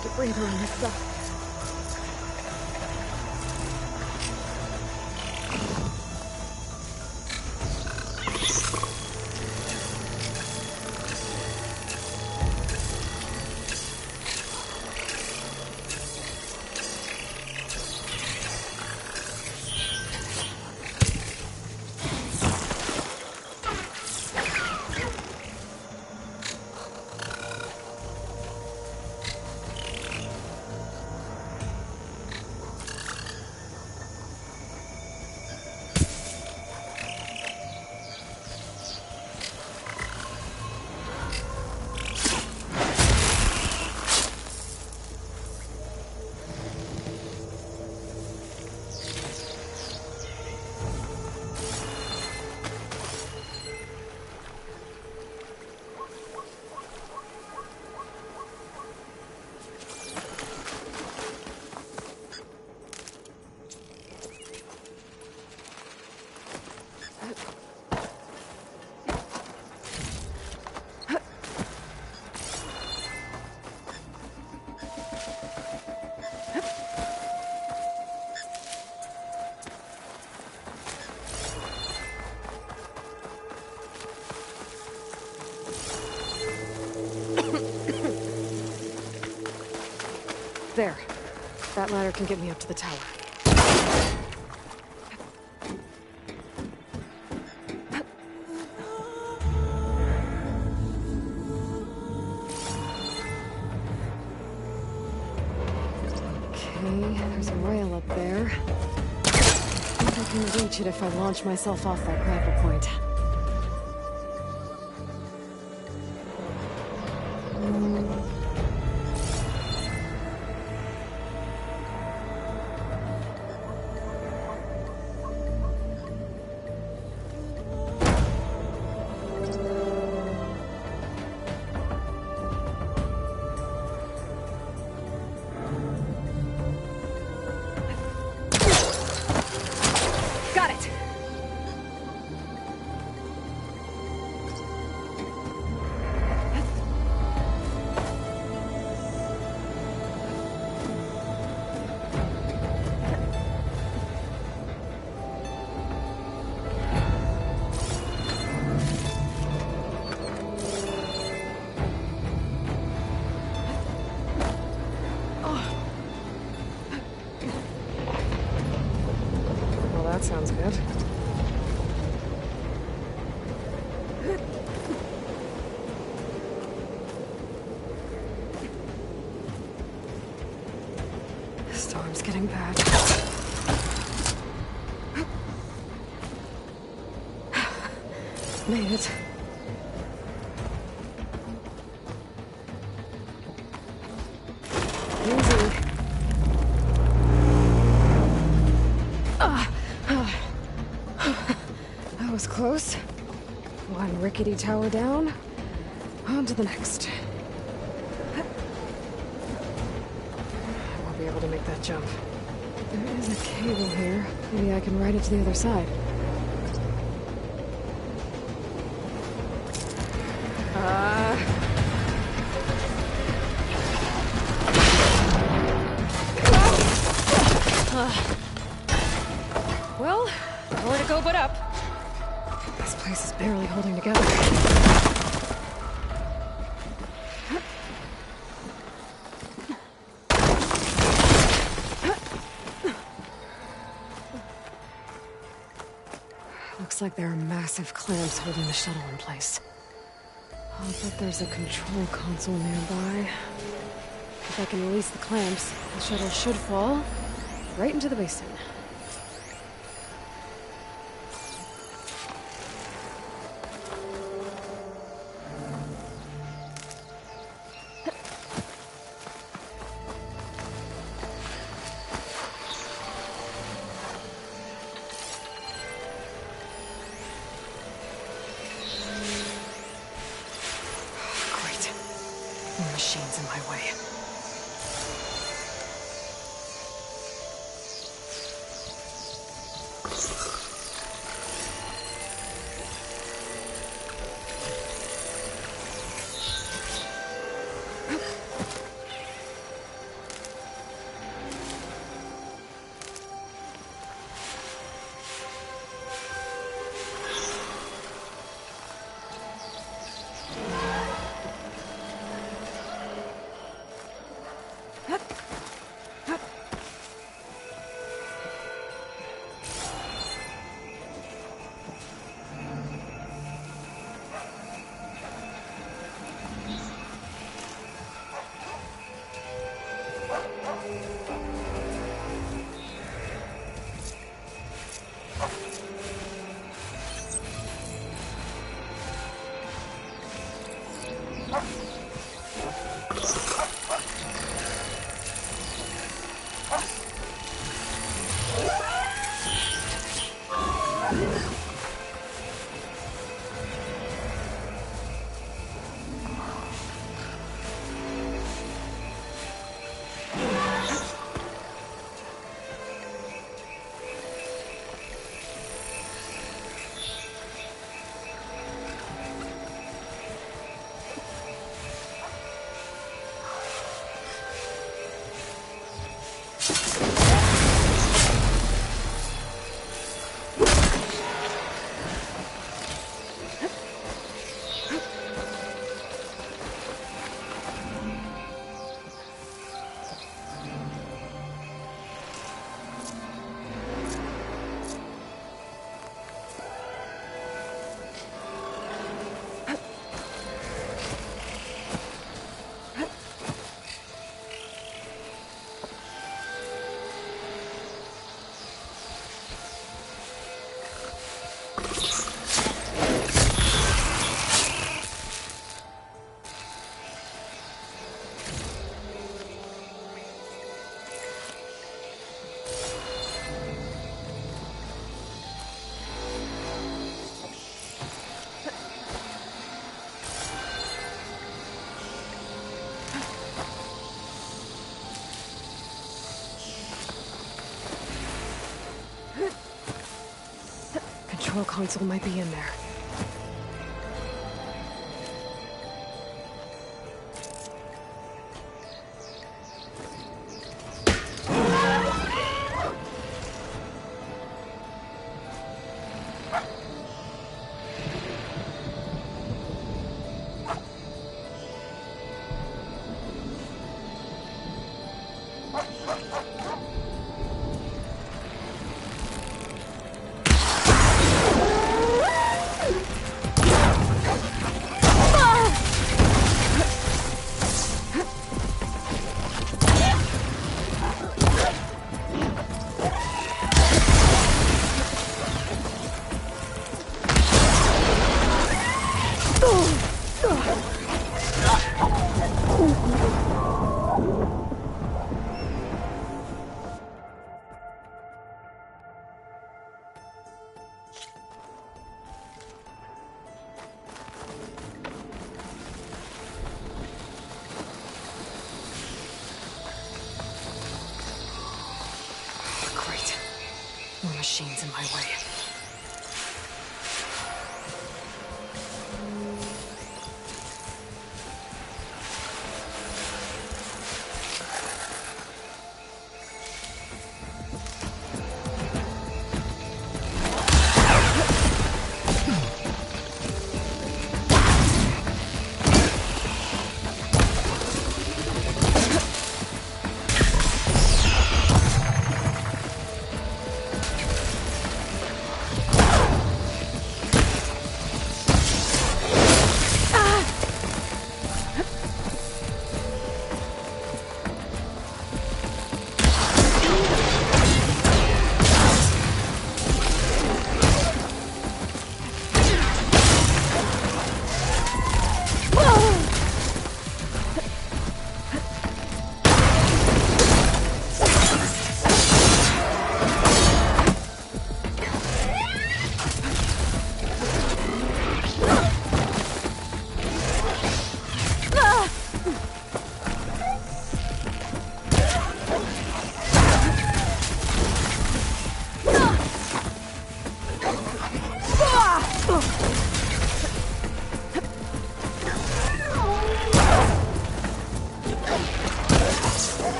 hard to breathe around this stuff. There. That ladder can get me up to the tower. Okay, there's a rail up there. I think I can reach it if I launch myself off that grapple point. Got it! Well, that sounds good. The storm's getting bad. Made it. Easy. That was close. One rickety tower down. On to the next. I won't be able to make that jump. There is a cable here. Maybe I can ride it to the other side. Well, nowhere to go but up. This place is barely holding together. Looks like there are massive clamps holding the shuttle in place. I'll bet there's a control console nearby. If I can release the clamps, the shuttle should fall right into the basin. Great. More machines in my way. Control console might be in there. More machines in my way.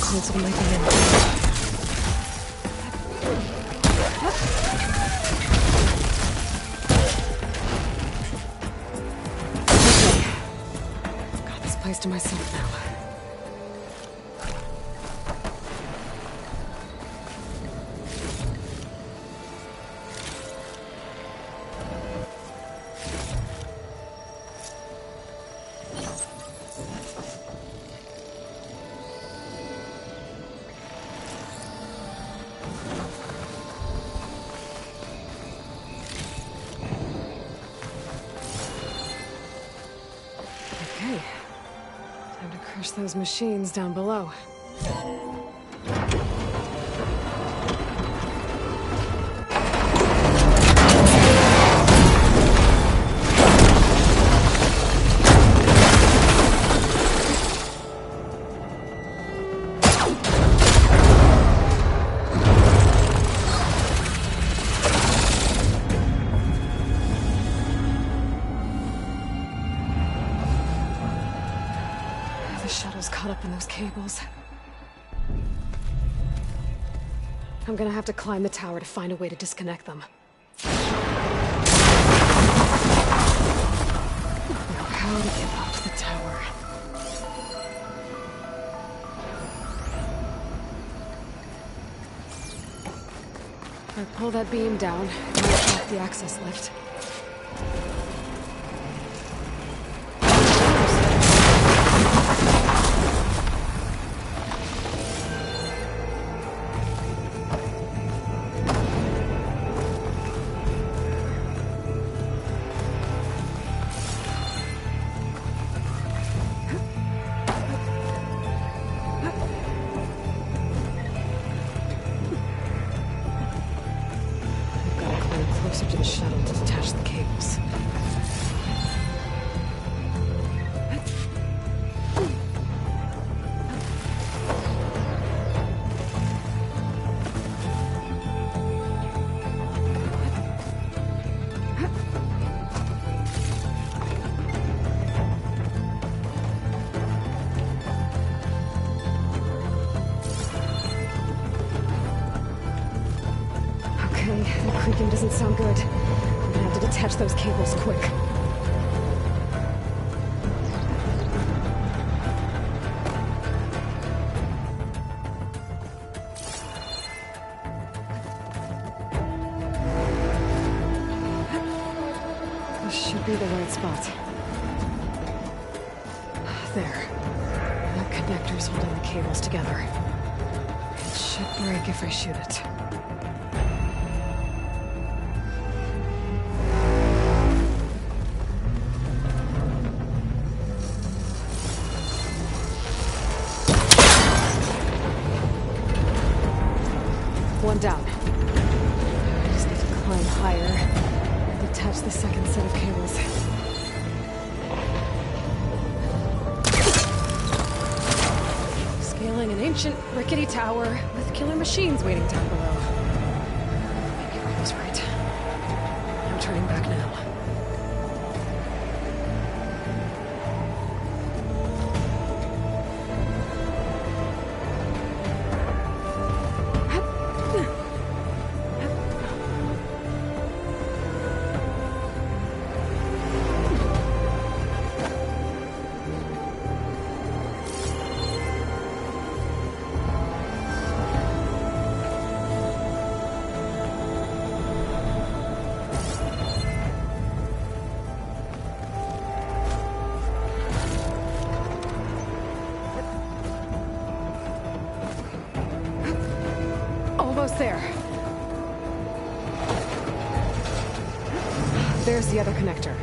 Console might be in there. place to myself now. Okay. Time to crush those machines down below. The shuttle's caught up in those cables. I'm gonna have to climb the tower to find a way to disconnect them. I don't know how to get up to the tower. If I pull that beam down, it might block the access lift. Closer to the shuttle to detach the cables. Okay, the creaking doesn't sound good. I'm gonna have to detach those cables quick. This should be the right spot. There. That connector's holding the cables together. It should break if I shoot it. One down. I just need to climb higher and detach the second set of cables. Scaling an ancient, rickety tower with killer machines waiting down below. Maybe I was right. I'm turning back now. Almost there. There's the other connector.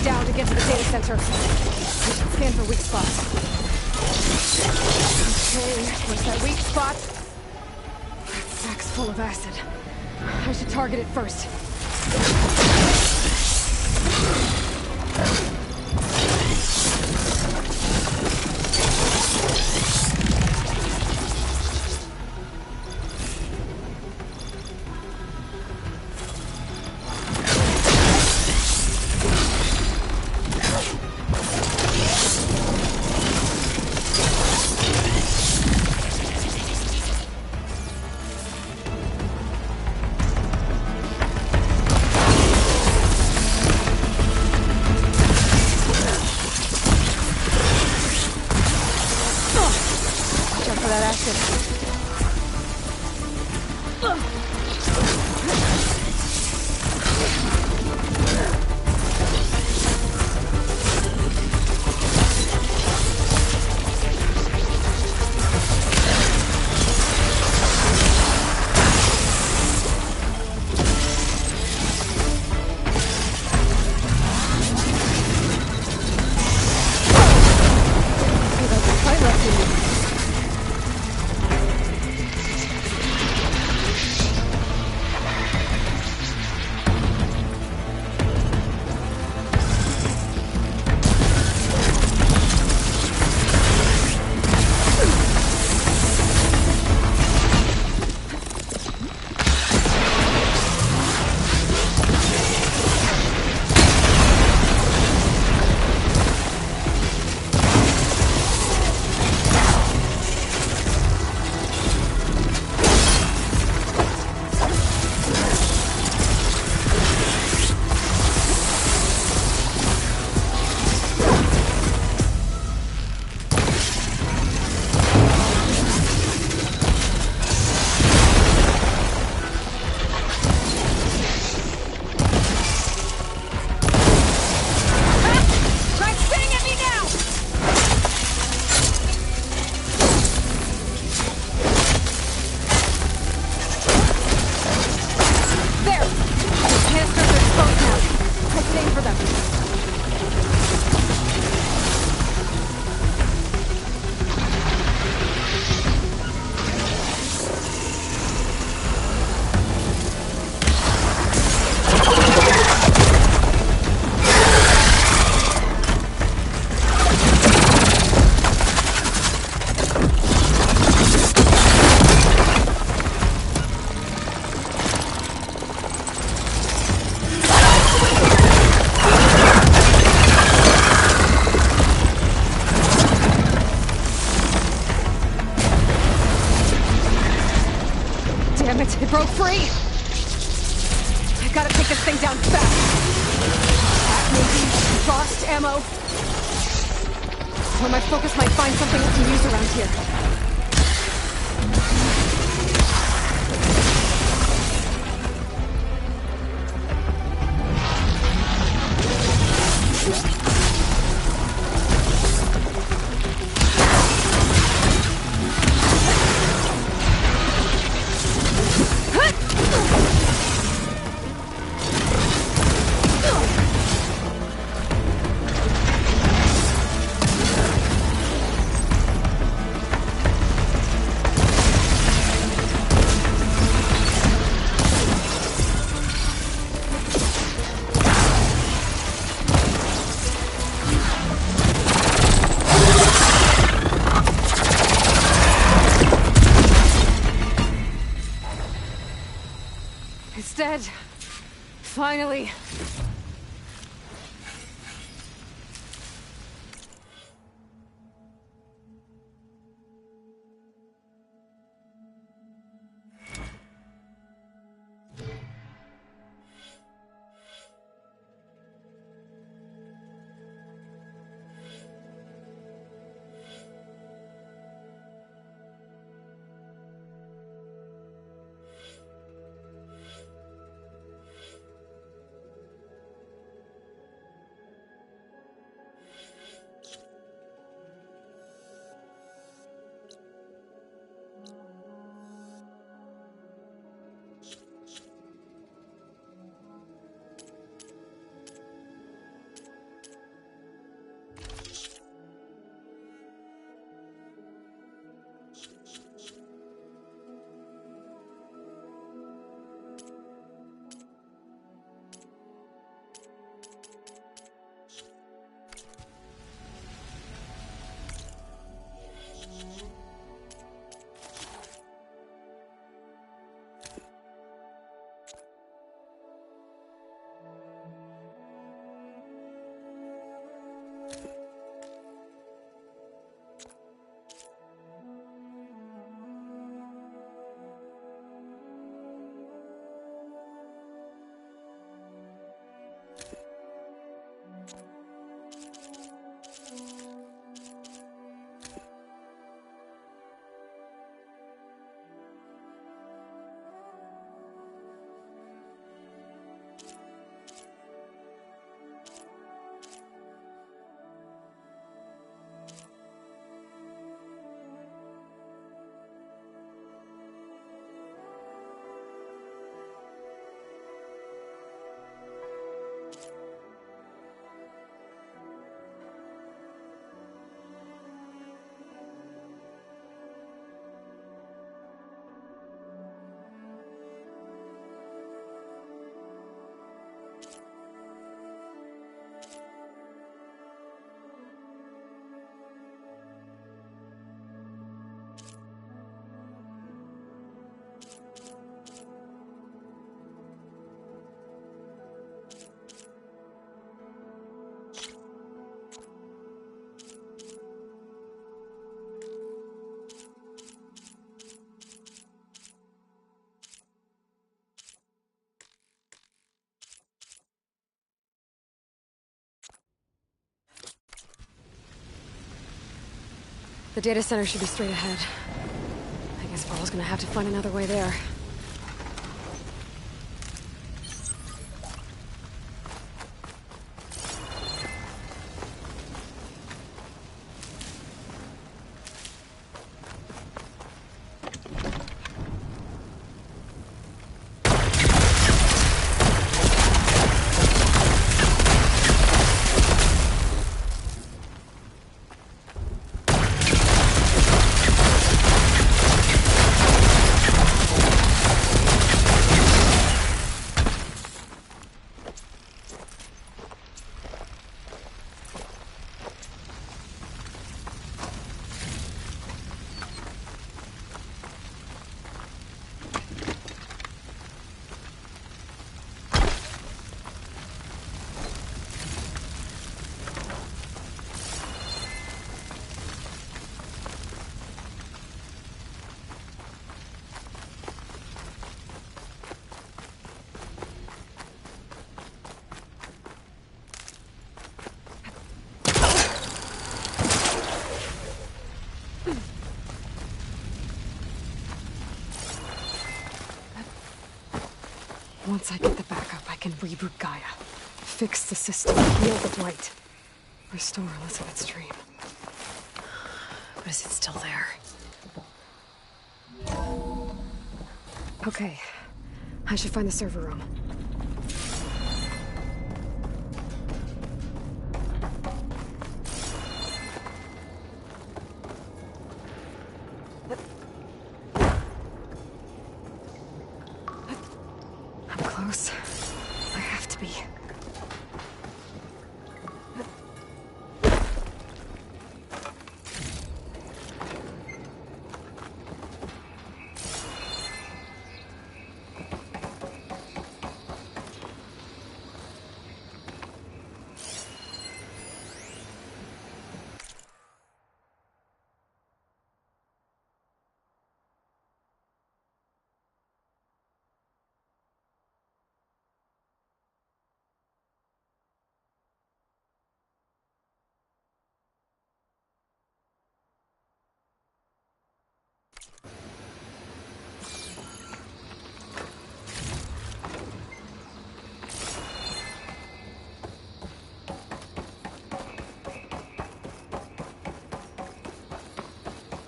going down to get to the data center. We should scan for weak spots. Okay, where's that weak spot? That sack's full of acid. I should target it first. It broke free! I gotta take this thing down fast. Maybe frost ammo. Or my focus might find something I can use around here. It's dead. Finally. The data center should be straight ahead. I guess Varl's gonna have to find another way there. Once I get the backup, I can reboot Gaia. Fix the system, heal the blight. Restore Elizabeth's dream. But is it still there? Okay. I should find the server room. I'm close. I have to be.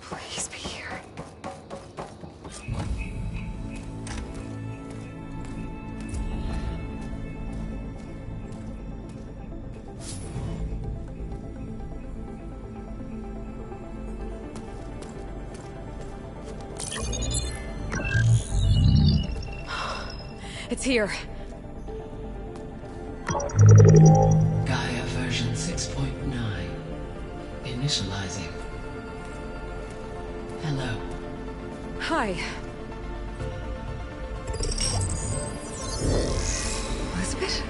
Please be here. It's here. Gaia version 6.9. Initializing. Hello. Hi. Elizabeth?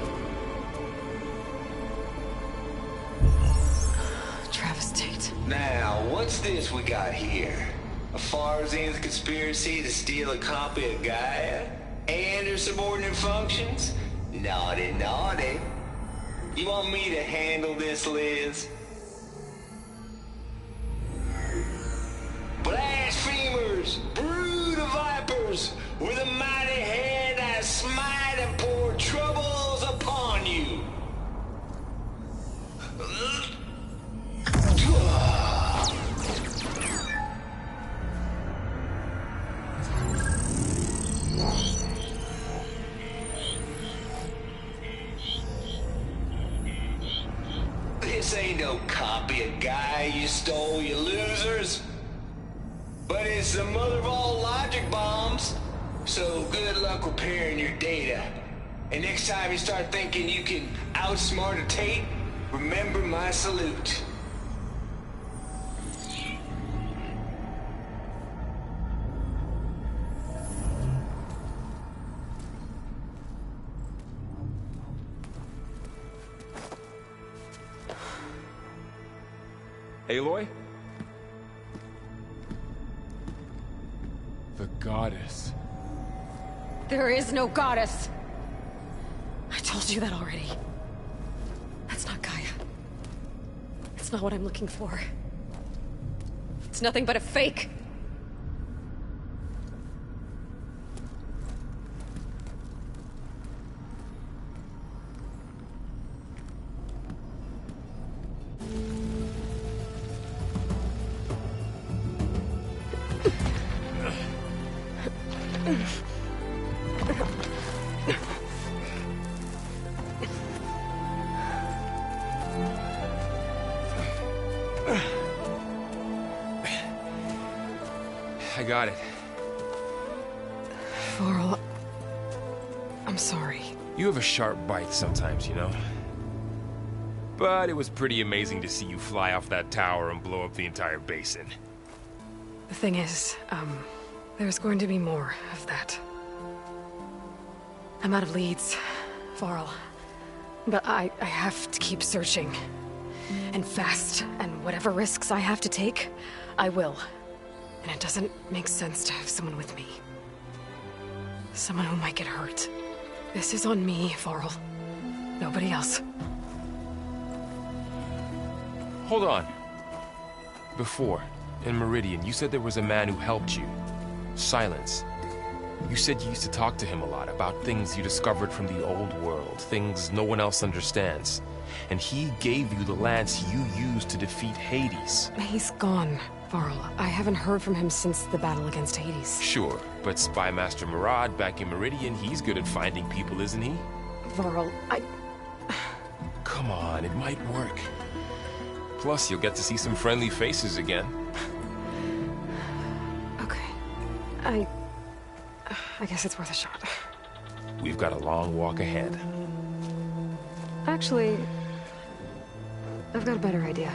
Travis Tate. Now, what's this we got here? A Farsian's conspiracy to steal a copy of Gaia? And her subordinate functions? Naughty, naughty. You want me to handle this, Liz? Blasphemers, brood of vipers, with a mighty hand I smite and pour troubles upon you. This ain't no copy of Gaia you stole, you losers. But it's the mother of all logic bombs. So good luck repairing your data. And next time you start thinking you can outsmart a Tate, remember my salute. Aloy? The goddess. There is no goddess. I told you that already. That's not Gaia. It's not what I'm looking for. It's nothing but a fake. I got it. Varl, I'm sorry. You have a sharp bite sometimes, you know? But it was pretty amazing to see you fly off that tower and blow up the entire basin. The thing is, there's going to be more of that. I'm out of leads, Varl. But I have to keep searching. And fast, and whatever risks I have to take, I will. And it doesn't make sense to have someone with me. Someone who might get hurt. This is on me, Varl. Nobody else. Hold on. Before, in Meridian, you said there was a man who helped you. Silence. You said you used to talk to him a lot about things you discovered from the old world, things no one else understands. And he gave you the lance you used to defeat Hades. He's gone, Varl. I haven't heard from him since the battle against Hades. Sure, but Spy Master Murad back in Meridian, he's good at finding people, isn't he? Varl, Come on, it might work. Plus, you'll get to see some friendly faces again. Okay. I guess it's worth a shot. We've got a long walk ahead. Actually, I've got a better idea.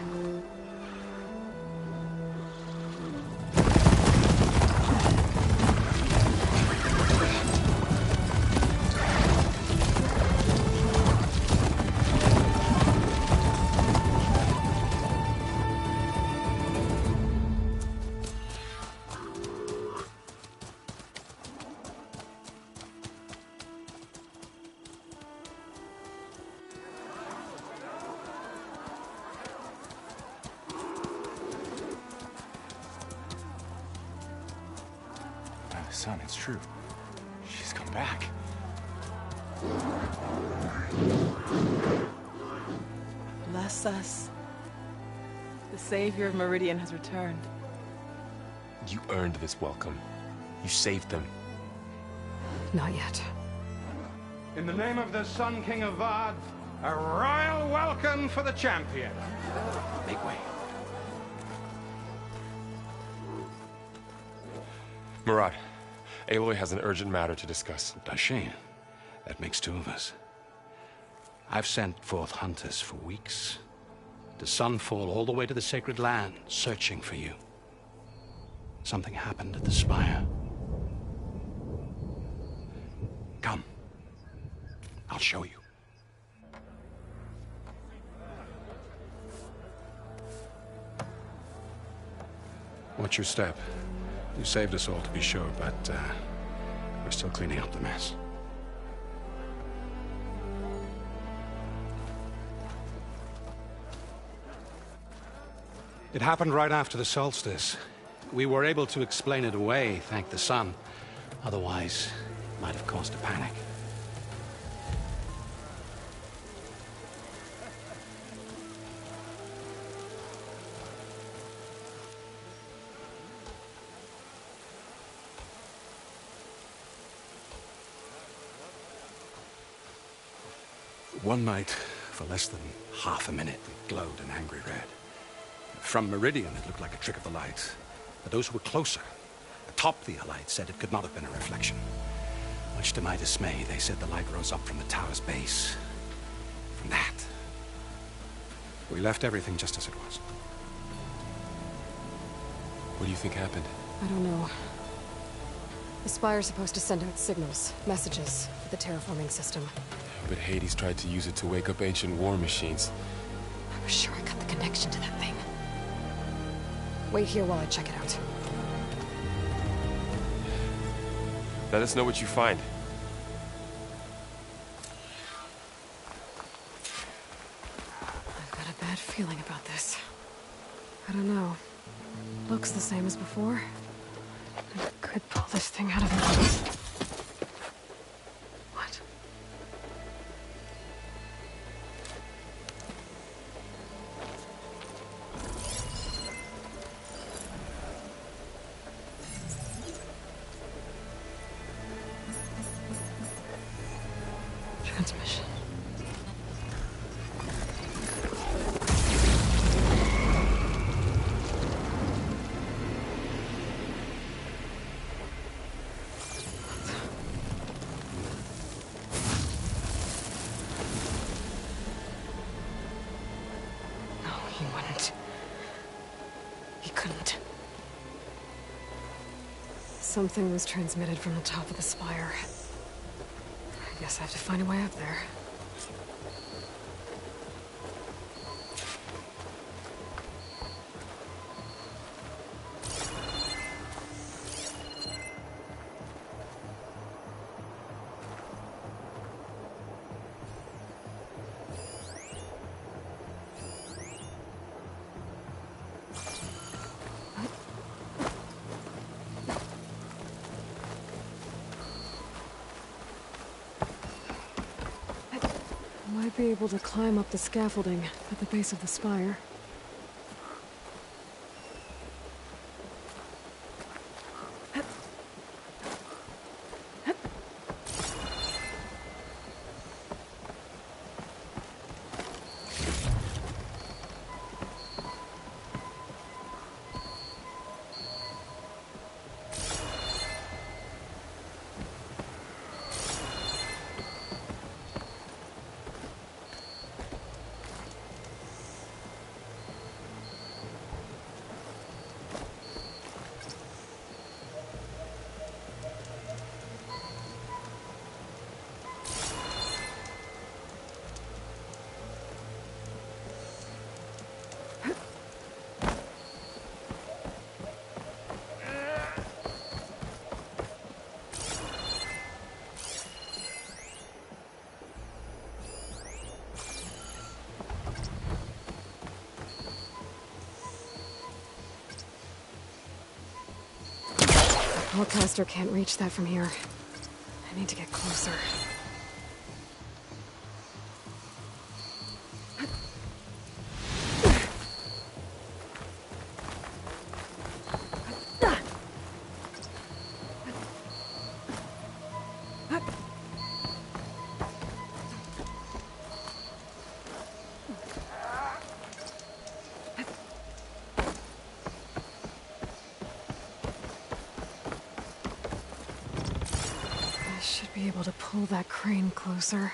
Son, it's true. She's come back. Bless us. The Savior of Meridian has returned. You earned this welcome. You saved them. Not yet. In the name of the Sun King of Vard, a royal welcome for the champion. Make way. Murad, Aloy has an urgent matter to discuss. Does she? That makes two of us. I've sent forth hunters for weeks, to Sunfall all the way to the Sacred Land, searching for you. Something happened at the Spire. Come. I'll show you. Watch your step. You saved us all, to be sure, but we're still cleaning up the mess. It happened right after the solstice. We were able to explain it away, thank the sun. Otherwise, it might have caused a panic. One night, for less than half a minute, it glowed an angry red. From Meridian, it looked like a trick of the light. But those who were closer, atop the light, said it could not have been a reflection. Much to my dismay, they said the light rose up from the tower's base. From that, we left everything just as it was. What do you think happened? I don't know. The Spire's supposed to send out signals, messages, for the terraforming system. But Hades tried to use it to wake up ancient war machines. I was sure I got the connection to that thing. Wait here while I check it out. Let us know what you find. I've got a bad feeling about this. I don't know. looks the same as before. I could pull this thing out of it. What? Transmission. No, he wouldn't. He couldn't. Something was transmitted from the top of the spire. I guess I have to find a way up there. Might be able to climb up the scaffolding at the base of the spire. Hellcaster can't reach that from here. I need to get closer. Be able to pull that crane closer.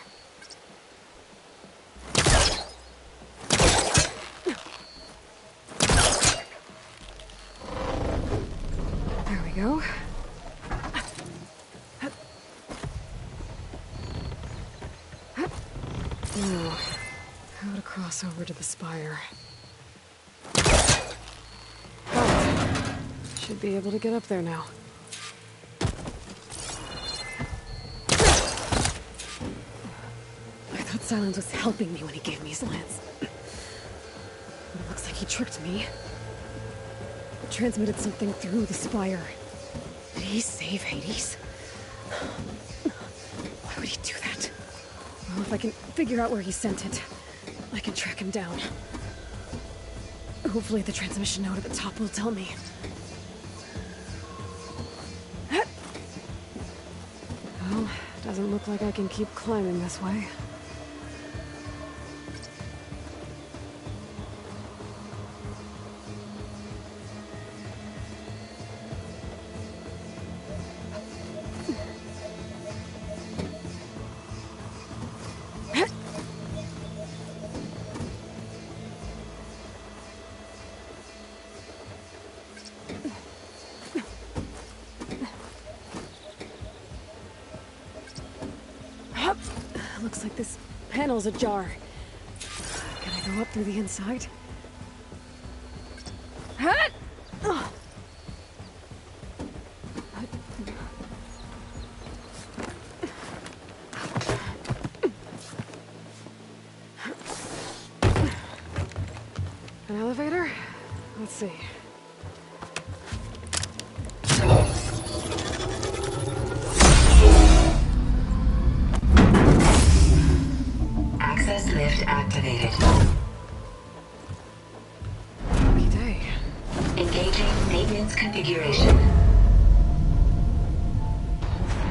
There we go. Now, how to cross over to the spire. Oh, should be able to get up there now. Silence was helping me when he gave me his lance. But it looks like he tricked me. Transmitted something through the spire. Did he save Hades? Why would he do that? Well, if I can figure out where he sent it, I can track him down. Hopefully the transmission node at the top will tell me. Well, doesn't look like I can keep climbing this way. Looks like this panel's ajar. Can I go up through the inside? An elevator? Let's see. activated. Lucky day. Engaging maintenance configuration.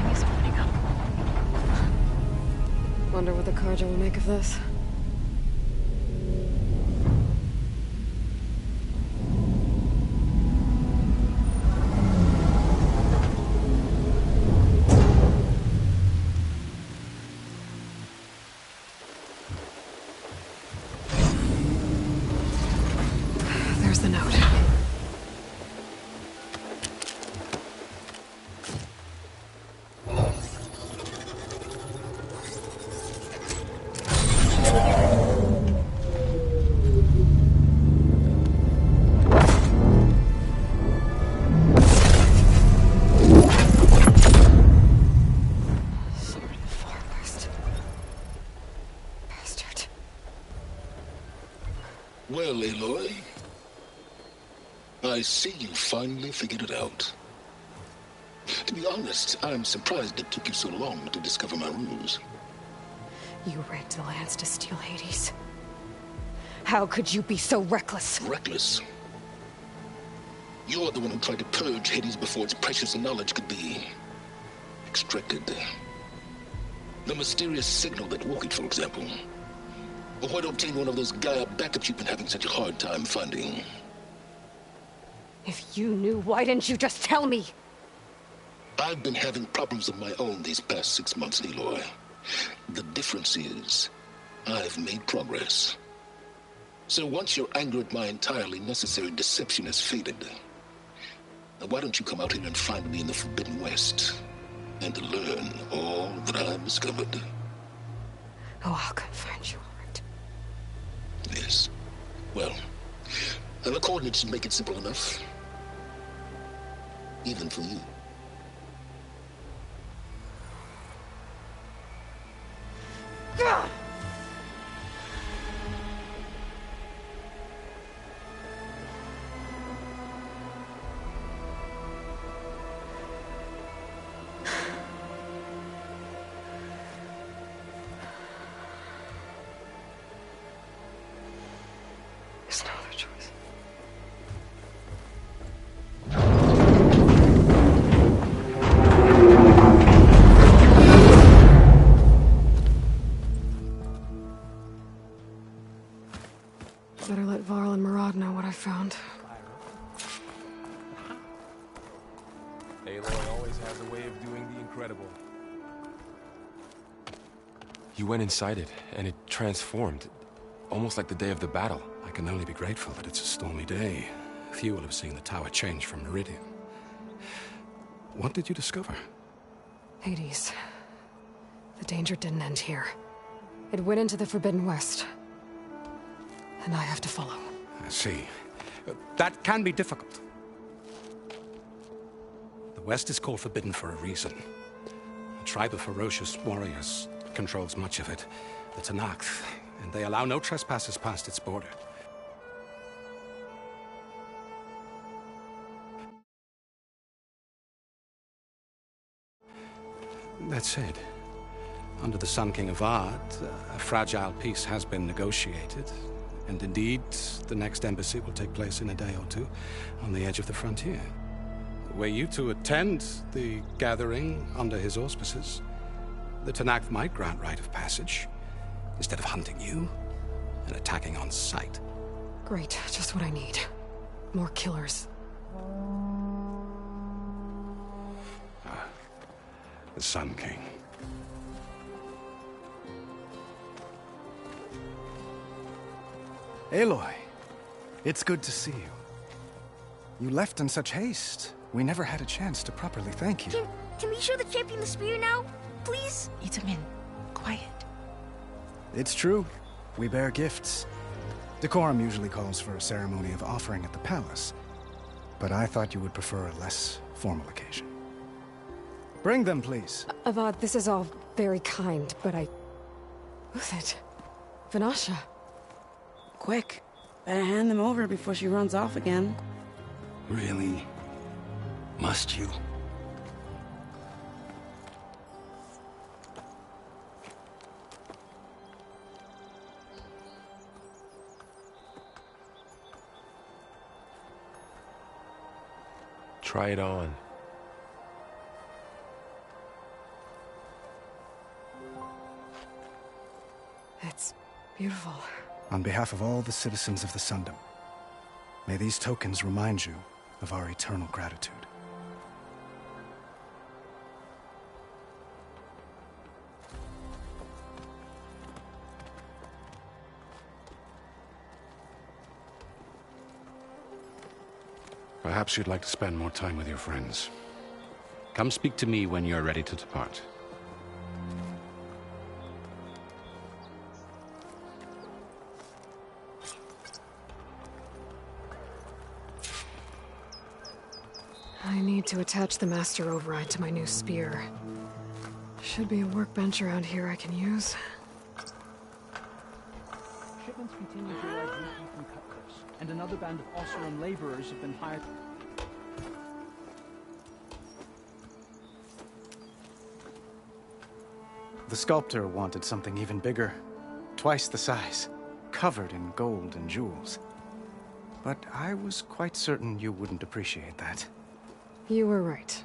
He's opening up. Wonder what the Carja will make of this. There's the note. Sword of Far West. Bastard. Well, Aloy, I see you finally figured it out. To be honest, I'm surprised it took you so long to discover my ruse. You rigged the lands to steal Hades. How could you be so reckless? Reckless? You're the one who tried to purge Hades before its precious knowledge could be extracted. The mysterious signal that woke it, for example. Or why to obtain one of those Gaia backups you've been having such a hard time finding. If you knew, why didn't you just tell me? I've been having problems of my own these past 6 months, Aloy. The difference is, I've made progress. So once your anger at my entirely necessary deception has faded, why don't you come out here and find me in the Forbidden West, and learn all that I've discovered? Oh, I'll come find you, all right. Yes. Well, the coordinates make it simple enough. Even for you. Gah! There's no other choice. Better let Varl and Murad know what I found. Aloy always has a way of doing the incredible. You went inside it, and it transformed. Almost like the day of the battle. I can only be grateful that it's a stormy day. Few will have seen the tower change from Meridian. What did you discover? Hades. The danger didn't end here. It went into the Forbidden West. And I have to follow. I see. That can be difficult. The West is called Forbidden for a reason. A tribe of ferocious warriors controls much of it. The Tanakh, and they allow no trespassers past its border. That said, under the Sun King of Ard, a fragile peace has been negotiated. And indeed, the next embassy will take place in a day or two on the edge of the frontier. Were you to attend the gathering under his auspices, the Tanakh might grant right of passage, instead of hunting you and attacking on sight. Great, just what I need. More killers. The Sun King. Aloy, it's good to see you. You left in such haste. We never had a chance to properly thank you. Can we show the champion the spear now? Please? Itamin, quiet. It's true. We bear gifts. Decorum usually calls for a ceremony of offering at the palace. But I thought you would prefer a less formal occasion. Bring them, please. Avad, this is all very kind, but Who's it? Vanasha. Quick. Better hand them over before she runs off again. Really? Must you? Try it on. It's beautiful. On behalf of all the citizens of the Sundom, may these tokens remind you of our eternal gratitude. Perhaps you'd like to spend more time with your friends. Come speak to me when you're ready to depart. I need to attach the master override to my new spear. Should be a workbench around here I can use. Shipments continue to arrive weekly from Cutcliffs, and another band of Osseram laborers have been hired. The sculptor wanted something even bigger, twice the size, covered in gold and jewels. But I was quite certain you wouldn't appreciate that. You were right.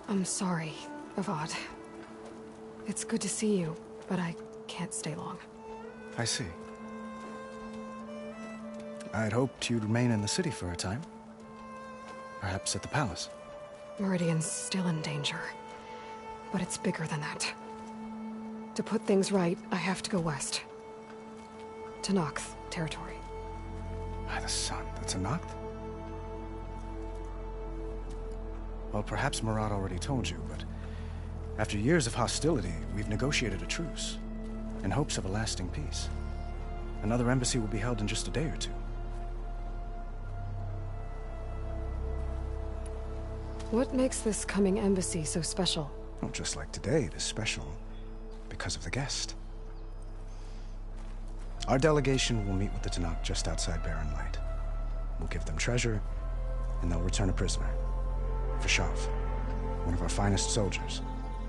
I'm sorry, Avad. It's good to see you, but I can't stay long. I see. I'd hoped you'd remain in the city for a time. Perhaps at the palace. Meridian's still in danger, but it's bigger than that. To put things right, I have to go west. To Nox territory. By the sun, that's a Noct? Well, perhaps Murad already told you, but after years of hostility, we've negotiated a truce, in hopes of a lasting peace. Another embassy will be held in just a day or two. What makes this coming embassy so special? Well, just like today, it is special because of the guest. Our delegation will meet with the Tanakh just outside Barren Light. We'll give them treasure, and they'll return a prisoner. Vashav, one of our finest soldiers.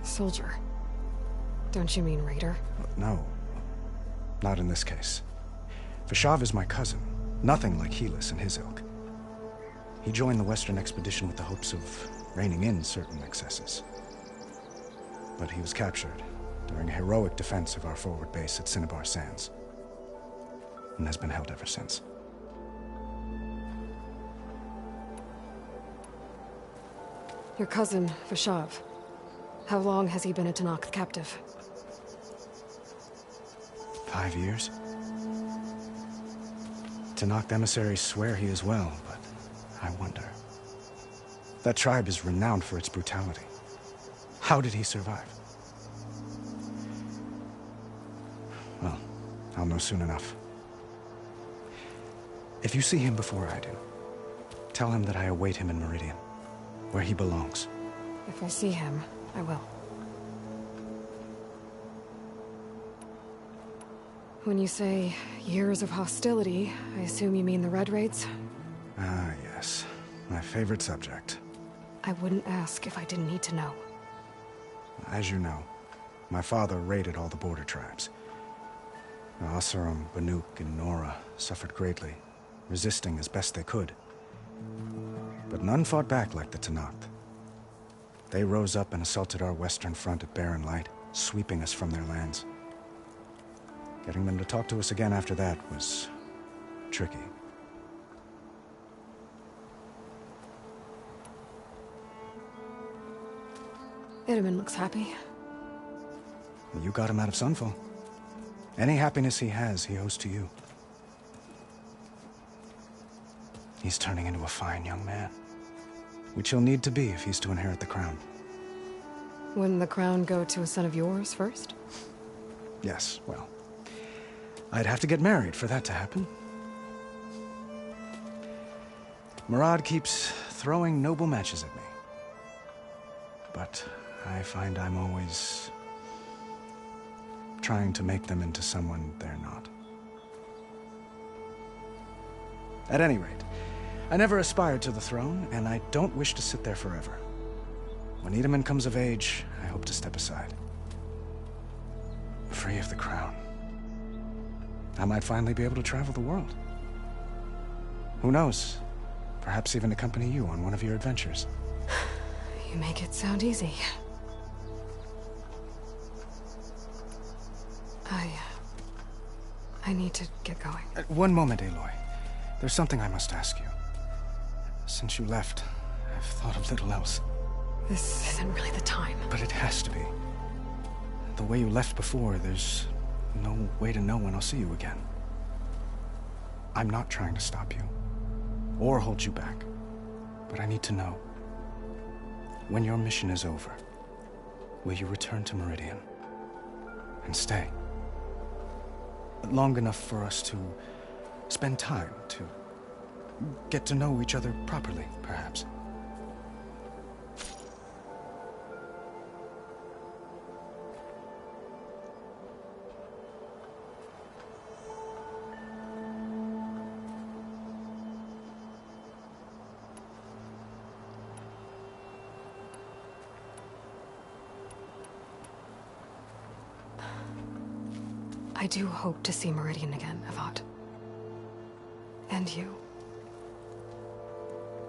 Soldier? Don't you mean raider? No, not in this case. Vashav is my cousin, nothing like Helis and his ilk. He joined the Western expedition with the hopes of reining in certain excesses. But he was captured during a heroic defense of our forward base at Cinnabar Sands, and has been held ever since. Your cousin, Vashav. How long has he been a Tanakh captive? 5 years. Tanakh emissaries swear he is well, but I wonder. That tribe is renowned for its brutality. How did he survive? Well, I'll know soon enough. If you see him before I do, tell him that I await him in Meridian, where he belongs. If I see him, I will. When you say years of hostility, I assume you mean the Red Raids? Ah, yes. My favorite subject. I wouldn't ask if I didn't need to know. As you know, my father raided all the border tribes. Osseram, Banuk, and Nora suffered greatly, resisting as best they could. But none fought back like the Tanakh. They rose up and assaulted our western front at Barren Light, sweeping us from their lands. Getting them to talk to us again after that was tricky. Itaman looks happy. You got him out of Sunfall. Any happiness he has, he owes to you. He's turning into a fine young man, which he'll need to be if he's to inherit the crown. Wouldn't the crown go to a son of yours first? Yes, well, I'd have to get married for that to happen. Murad keeps throwing noble matches at me. But I find I'm always trying to make them into someone they're not. At any rate, I never aspired to the throne, and I don't wish to sit there forever. When Itaman comes of age, I hope to step aside. Free of the crown. I might finally be able to travel the world. Who knows? Perhaps even accompany you on one of your adventures. You make it sound easy. I need to get going. One moment, Aloy. There's something I must ask you. Since you left, I've thought of little else. This isn't really the time. But it has to be. The way you left before, there's no way to know when I'll see you again. I'm not trying to stop you, or hold you back. But I need to know. When your mission is over, will you return to Meridian? And stay? Long enough for us to spend time, to get to know each other properly, perhaps. I do hope to see Meridian again, Avad. And you.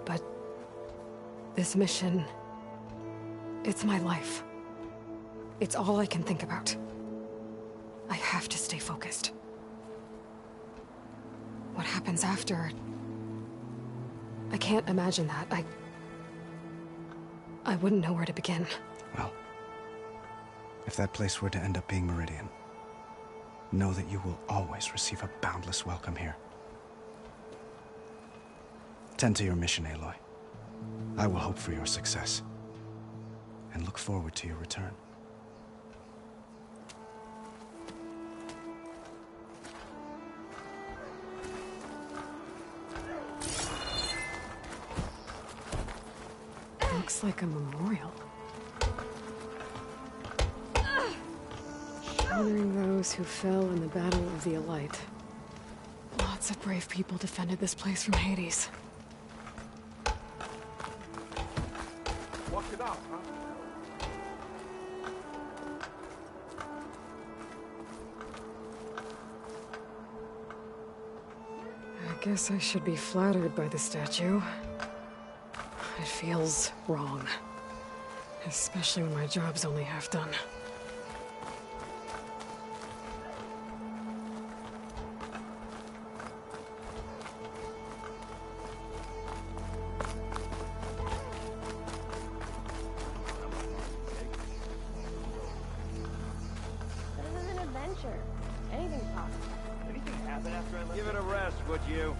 But this mission, it's my life. It's all I can think about. I have to stay focused. What happens after? I can't imagine that. I wouldn't know where to begin. Well, if that place were to end up being Meridian, know that you will always receive a boundless welcome here. Tend to your mission, Aloy. I will hope for your success, and look forward to your return. Looks like a memorial. Honoring those who fell in the Battle of the Elite. Lots of brave people defended this place from Hades. Walk it out, huh? I guess I should be flattered by the statue. It feels wrong. Especially when my job's only half done. Give it a rest, would you?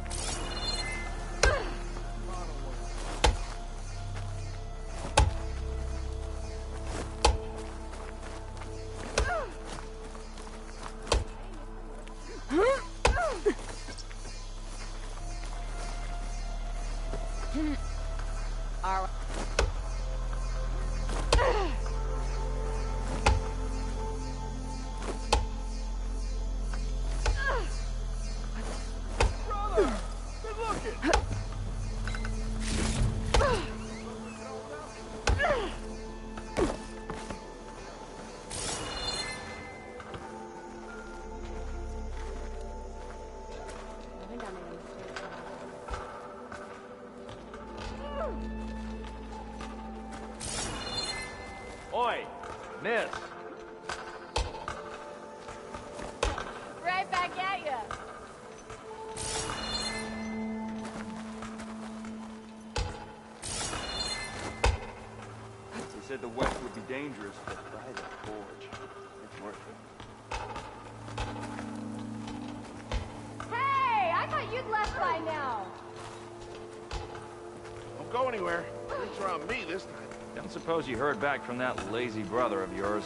Oi, miss. Right back at ya. They said the west would be dangerous, but by the forge, it's worth it. Hey, I thought you'd left by now. Don't go anywhere. Drinks are on me this time. Don't suppose you heard back from that lazy brother of yours?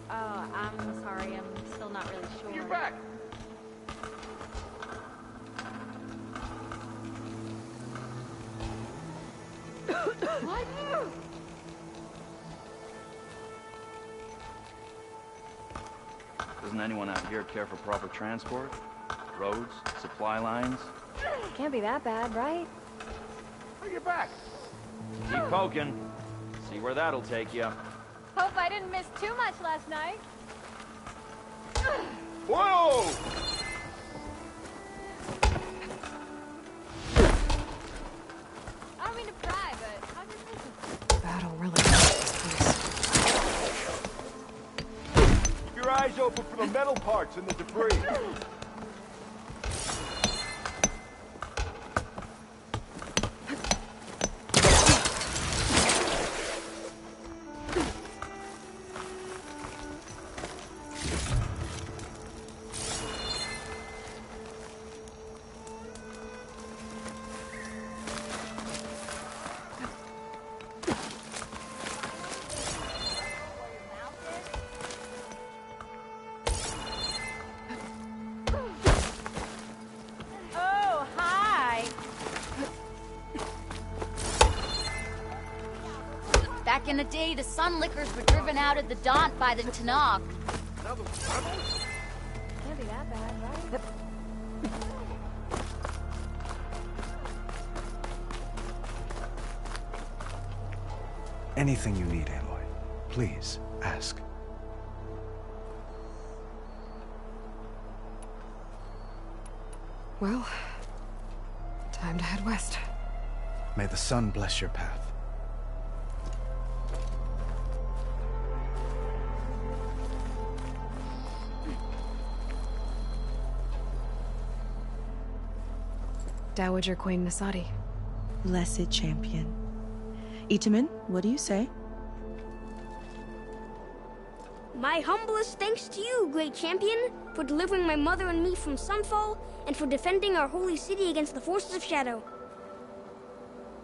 Oh, I'm sorry. I'm still not really sure. You're back. What? Doesn't anyone out here care for proper transport? Roads? Supply lines? Can't be that bad, right? Bring it back. Keep poking. See where that'll take you. Hope I didn't miss too much last night. Whoa! I don't mean to pry, but how'd you think Battle really hurt this place. Keep your eyes open for the metal parts and the debris. Oh, hi! Back in the day, the Sun Lickers were driven out of the Daunt by the Tanakh. Can't be that bad, right? Anything you need, Aloy, please ask. Well, time to head west. May the sun bless your path. Dowager Queen Nasadi. Blessed champion. Itamen, what do you say? My humblest thanks to you, great champion, for delivering my mother and me from Sunfall, and for defending our holy city against the forces of Shadow.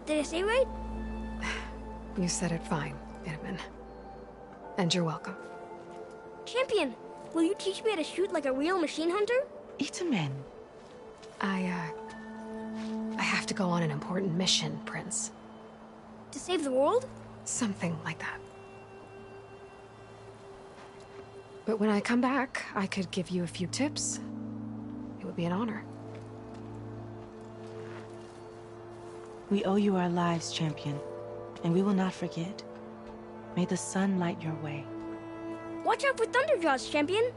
Did I say right? You said it fine, Itamen. And you're welcome. Champion, will you teach me how to shoot like a real machine hunter? Itamen. I have to go on an important mission, Prince. To save the world? Something like that. But when I come back, I could give you a few tips. It would be an honor. We owe you our lives, champion, and we will not forget. May the sun light your way. Watch out for Thunderjaws, champion!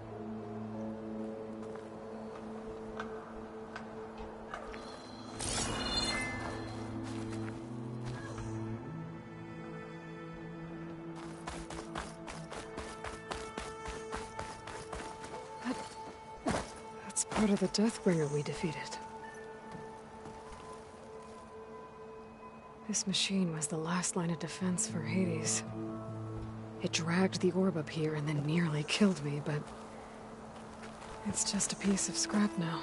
That's part of the Deathbringer we defeated. This machine was the last line of defense for Hades. It dragged the orb up here and then nearly killed me, but it's just a piece of scrap now.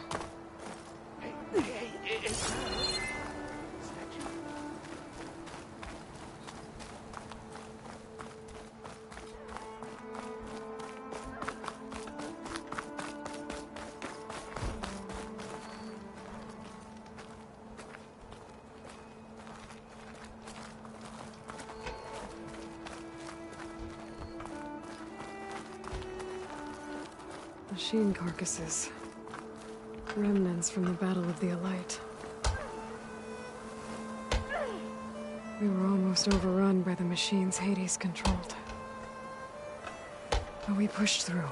Machine carcasses. Remnants from the Battle of the Elite. We were almost overrun by the machines Hades controlled. But we pushed through.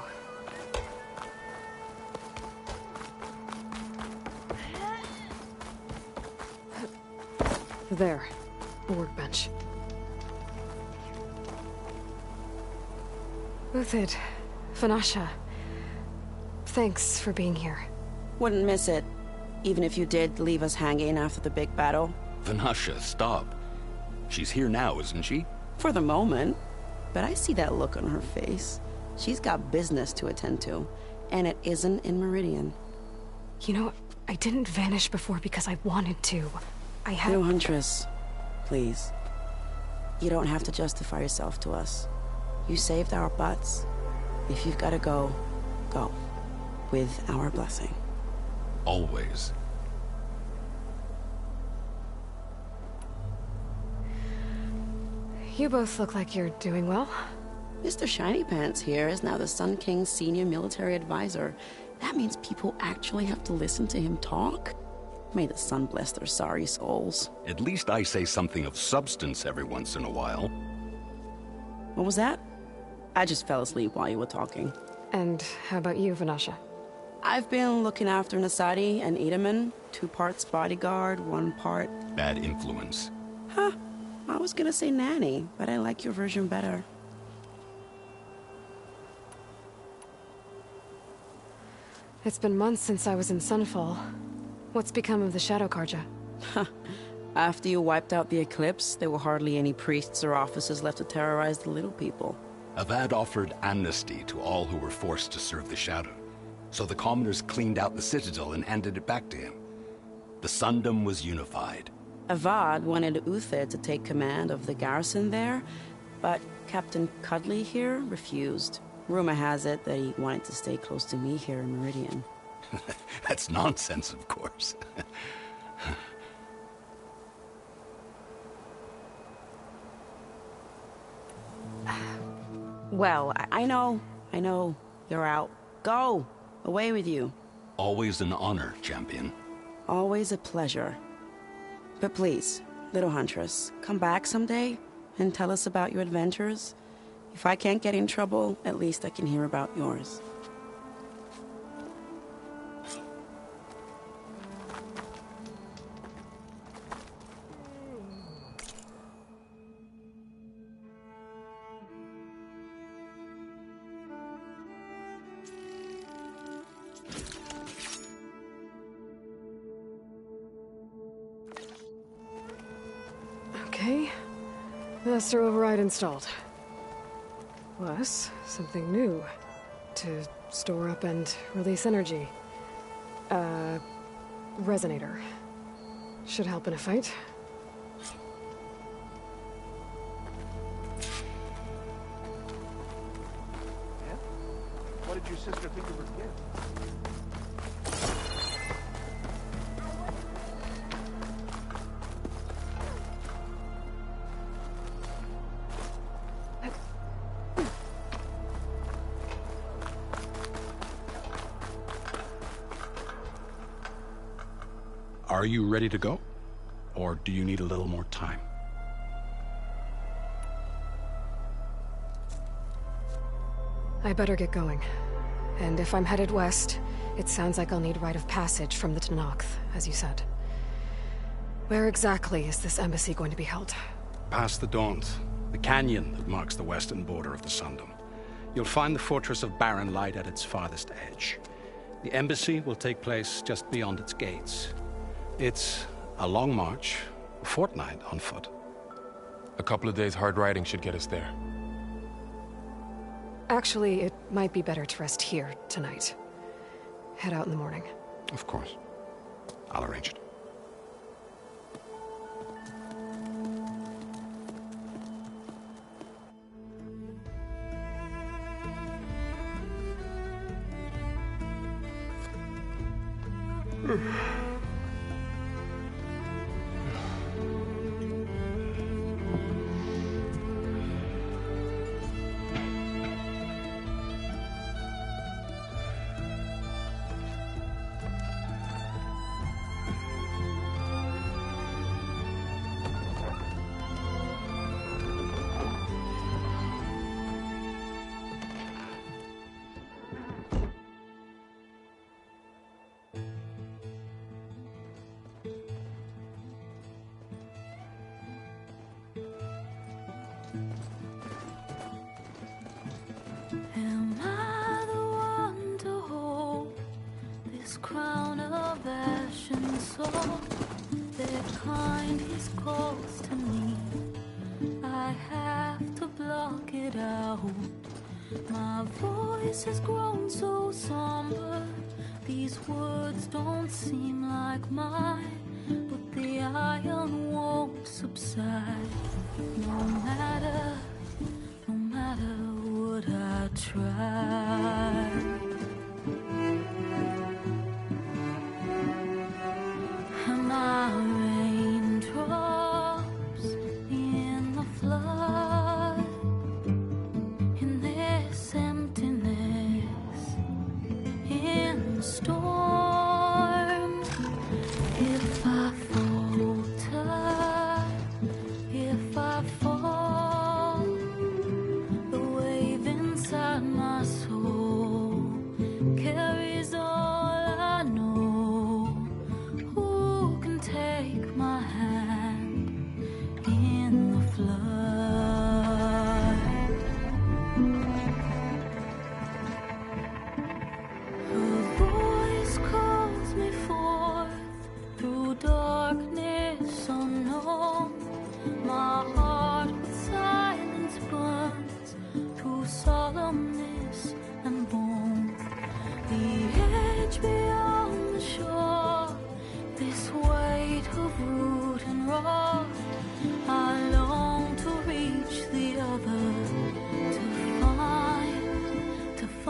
There. A workbench. Uthid. Vanasha. Thanks for being here. Wouldn't miss it. Even if you did leave us hanging after the big battle. Vanasha, stop. She's here now, isn't she? For the moment. But I see that look on her face. She's got business to attend to. And it isn't in Meridian. You know, I didn't vanish before because I wanted to. I had... No, Huntress. Please. You don't have to justify yourself to us. You saved our butts. If you've got to go, go. With our blessing. Always. You both look like you're doing well. Mr. Shiny Pants here is now the Sun King's senior military advisor. That means people actually have to listen to him talk? May the sun bless their sorry souls. At least I say something of substance every once in a while. What was that? I just fell asleep while you were talking. And how about you, Vanasha? I've been looking after Nasadi and Edaman. 2 parts bodyguard, 1 part... Bad influence. Huh. I was gonna say nanny, but I like your version better. It's been months since I was in Sunfall. What's become of the Shadow Karja? After you wiped out the Eclipse, there were hardly any priests or officers left to terrorize the little people. Avad offered amnesty to all who were forced to serve the Shadow. So the commoners cleaned out the Citadel and handed it back to him. The Sundom was unified. Avad wanted Uther to take command of the garrison there, but Captain Cudley here refused. Rumor has it that he wanted to stay close to me here in Meridian. That's nonsense, of course. Well, I know. You're out. Go! Away with you. Always an honor, champion. Always a pleasure. But please, little Huntress, come back someday and tell us about your adventures. If I can't get in trouble, at least I can hear about yours. Okay. Master override installed. Plus, something new. To store up and release energy. Resonator. Should help in a fight. Yeah? What did your sister think of her gift? Are you ready to go? Or do you need a little more time? I better get going. And if I'm headed west, it sounds like I'll need rite of passage from the Tenakth, as you said. Where exactly is this embassy going to be held? Past the Daunt, the canyon that marks the western border of the Sundom. You'll find the fortress of Barren Light at its farthest edge. The embassy will take place just beyond its gates. It's a long march, a fortnight on foot. A couple of days hard riding should get us there. Actually, it might be better to rest here tonight. Head out in the morning. Of course. I'll arrange it. Am I the one to hold this crown of ash and soul? Their kind is close to me. I have to block it out. My voice has grown so somber. These words don't seem like mine, but the iron won't subside. No matter what I try. Am I raindrops in the flood? In this emptiness, in the storm. If I falter, if I fall, the wave inside my soul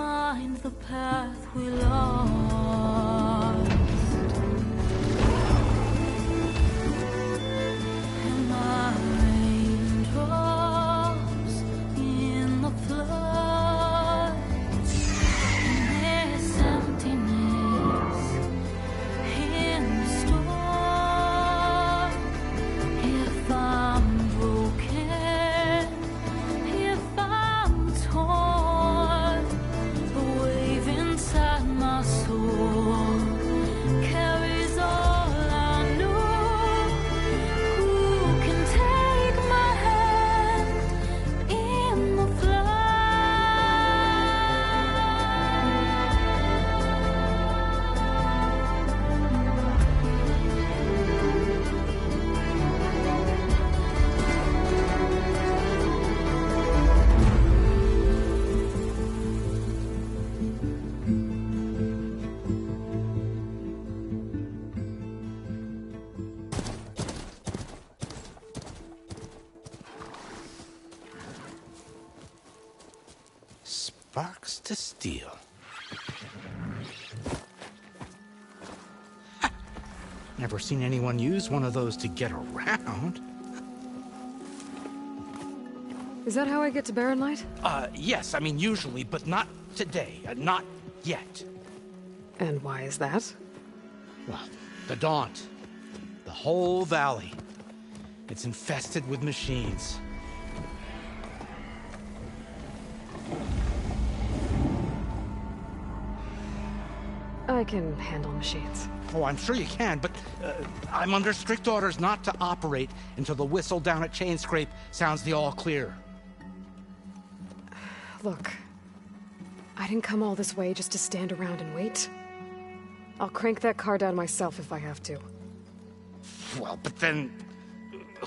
find the path we lost. Am I raindrops in the flood? In this emptiness, in the storm. If I'm broken, if I'm torn, the wave inside my soul carries all I know. Who can take my hand in the Sparks to steel. Ha! Never seen anyone use one of those to get around. Is that how I get to Barren Light? Yes, I mean usually, but not today. Not yet. And why is that? Well, the Daunt. The whole valley. It's infested with machines. I can handle machines. Oh, I'm sure you can, but I'm under strict orders not to operate until the whistle down at Chainscrape sounds the all clear. Look, I didn't come all this way just to stand around and wait. I'll crank that car down myself if I have to. Well, but then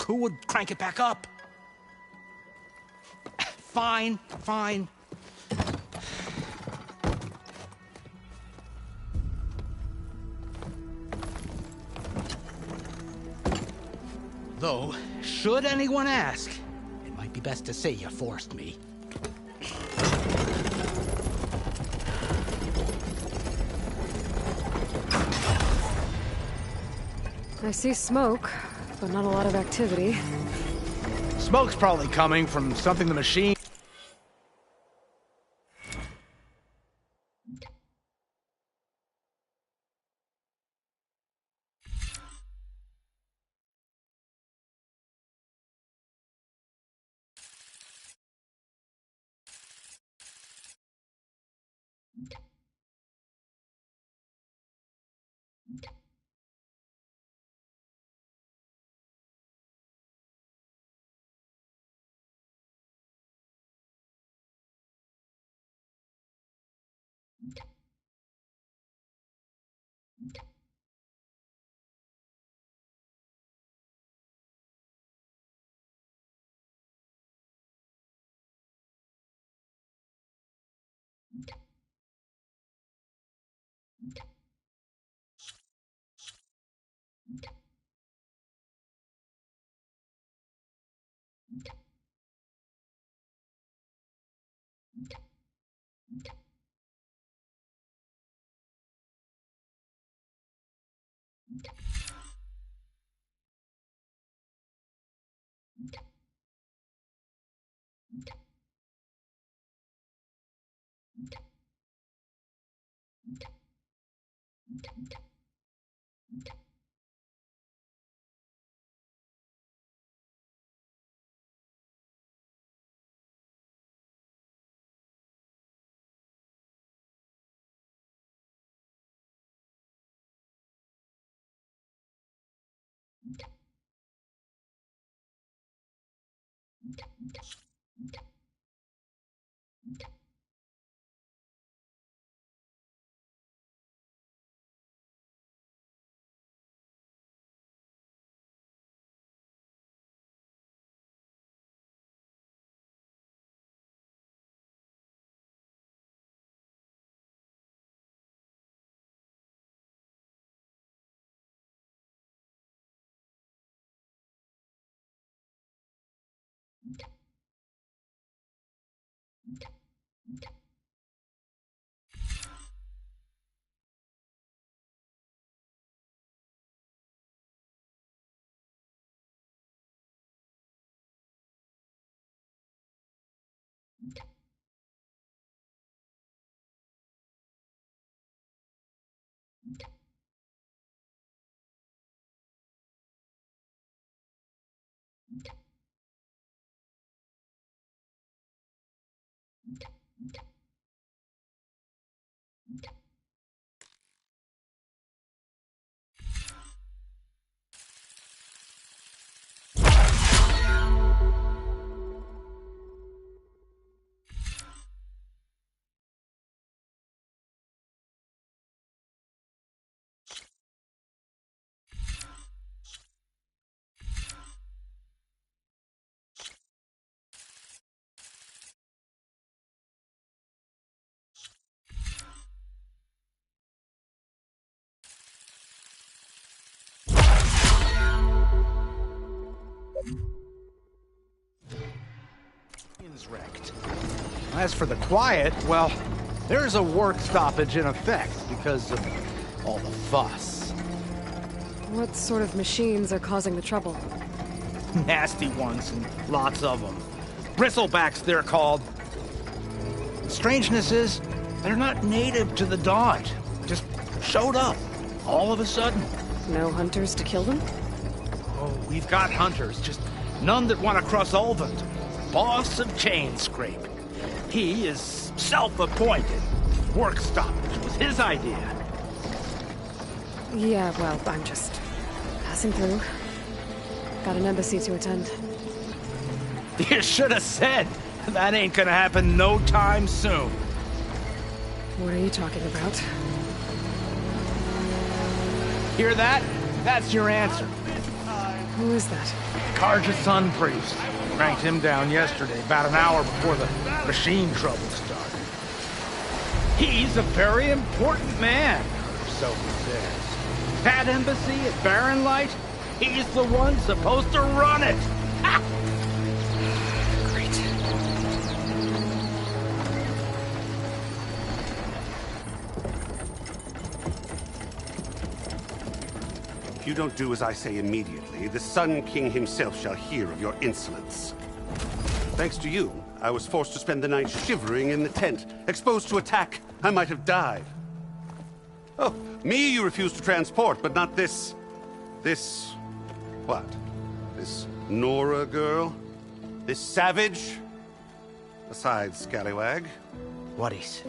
who would crank it back up? Fine, fine. Though, should anyone ask, it might be best to say you forced me. I see smoke, but not a lot of activity. Smoke's probably coming from something the machine... Wrecked. As for the quiet, well, there's a work stoppage in effect because of all the fuss. What sort of machines are causing the trouble? Nasty ones, and lots of them. Bristlebacks, they're called. The strangeness is, they're not native to the Daunt. Just showed up, all of a sudden. No hunters to kill them? Oh, we've got hunters, just none that want to cross over. Boss of Chainscrape. He is self-appointed. Work stoppage was his idea. Yeah, well, I'm just passing through. Got an embassy to attend. You should have said. That ain't gonna happen no time soon. What are you talking about? Hear that? That's your answer. Who is that? Karja's Sun Priest. Cranked him down yesterday, about an hour before the machine trouble started. He's a very important man, or so he says. That embassy at Barren Light, he's the one supposed to run it. Ha! Great. If you don't do as I say immediately, the Sun King himself shall hear of your insolence. Thanks to you, I was forced to spend the night shivering in the tent. Exposed to attack, I might have died. Oh, me you refuse to transport, but not this... what? This Nora girl? This savage? Besides, scallywag. Wadis.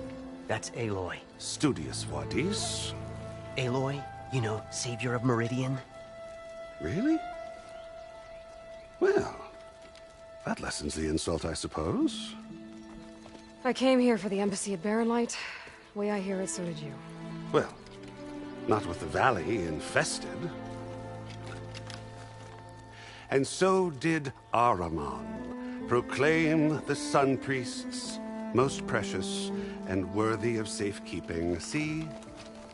That's Aloy. Studious Wadis. Aloy, you know, savior of Meridian. Really? Well, that lessens the insult, I suppose. I came here for the embassy at Barren Light. Way I hear it, so did you. Well, not with the valley infested. And so did Ahriman proclaim the Sun Priests most precious and worthy of safekeeping. See?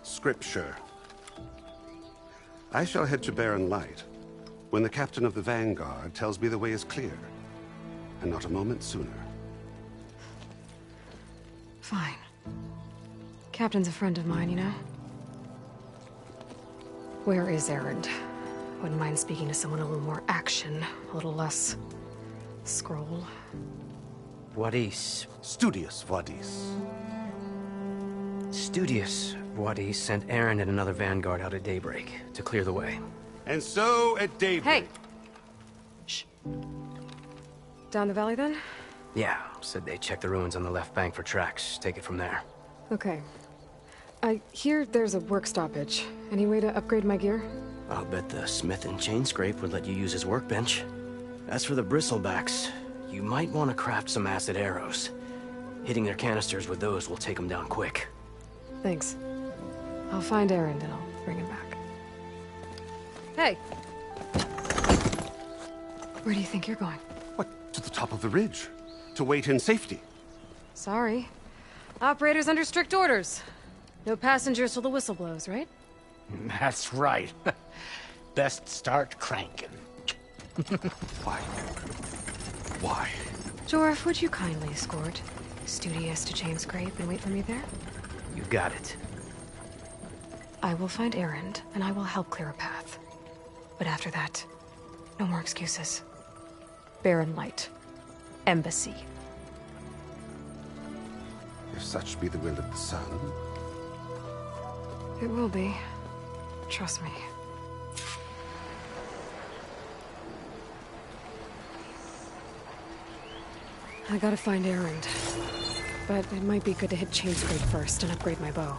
Scripture. I shall head to Barren Light when the captain of the Vanguard tells me the way is clear, and not a moment sooner. Fine. Captain's a friend of mine, you know? Where is Erend? Wouldn't mind speaking to someone a little more action, a little less... scroll. Wadis. Studious Wadis. Studious Wadis sent Erend and another Vanguard out at daybreak to clear the way. And so at daybreak... Hey! Shh. Down the valley, then? Yeah, said they checked the ruins on the left bank for tracks. Take it from there. Okay. I hear there's a work stoppage. Any way to upgrade my gear? I'll bet the smith in Chainscrape would let you use his workbench. As for the bristlebacks, you might want to craft some acid arrows. Hitting their canisters with those will take them down quick. Thanks. I'll find Erend and I'll bring him back. Hey! Where do you think you're going? What, to the top of the ridge? To wait in safety? Sorry. Operator's under strict orders. No passengers till the whistle blows, right? That's right. Best start cranking. Why? Why? Jorf, would you kindly escort Studious to Chainscrape and wait for me there? You got it. I will find Erend, and I will help clear a path. But after that, no more excuses. Barren Light. Embassy. If such be the will of the sun... It will be. Trust me. I gotta find Erend. but it might be good to hit Chainscrape first and upgrade my bow.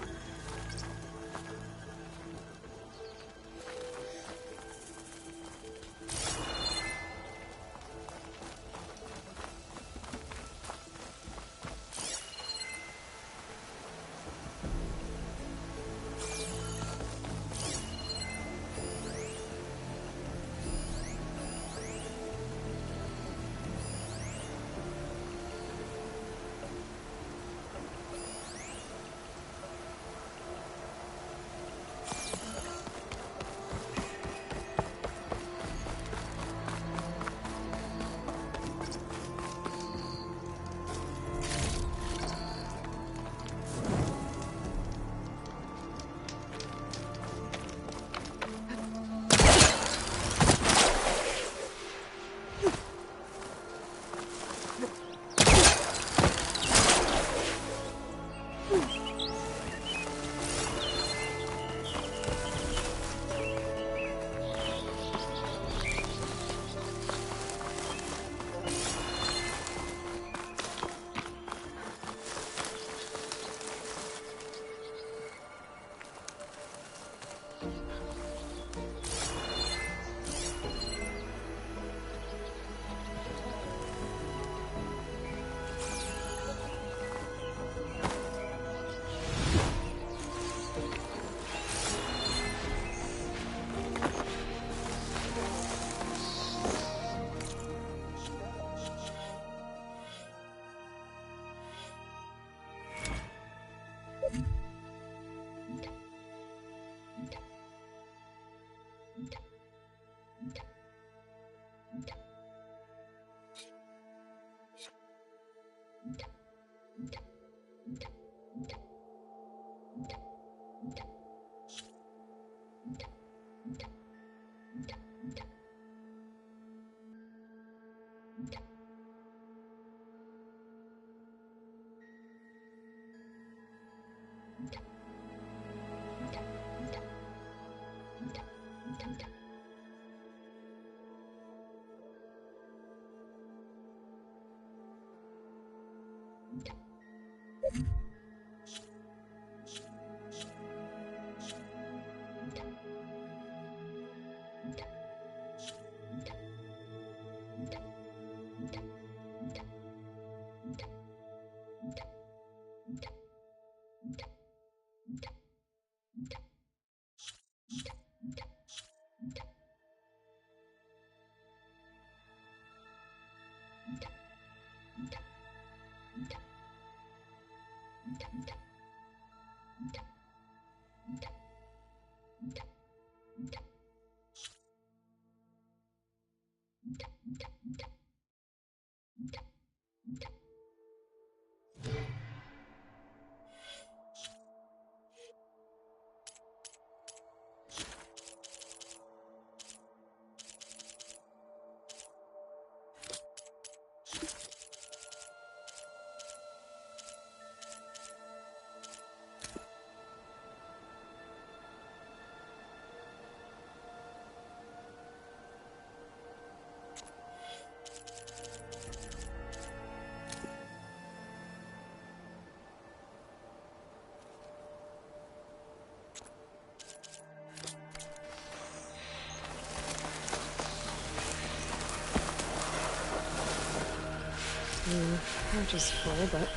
Pouch is full, but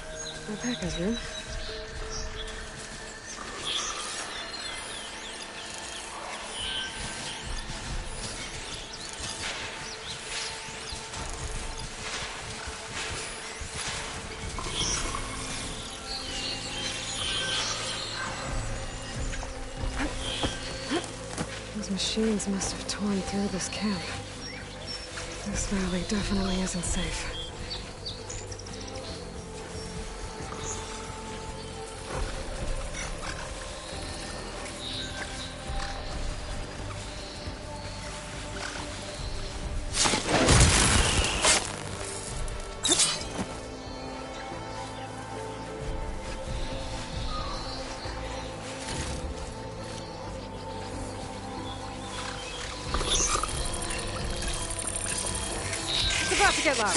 my pack has room. Those machines must have torn through this camp. This valley definitely isn't safe. It's about to get loud.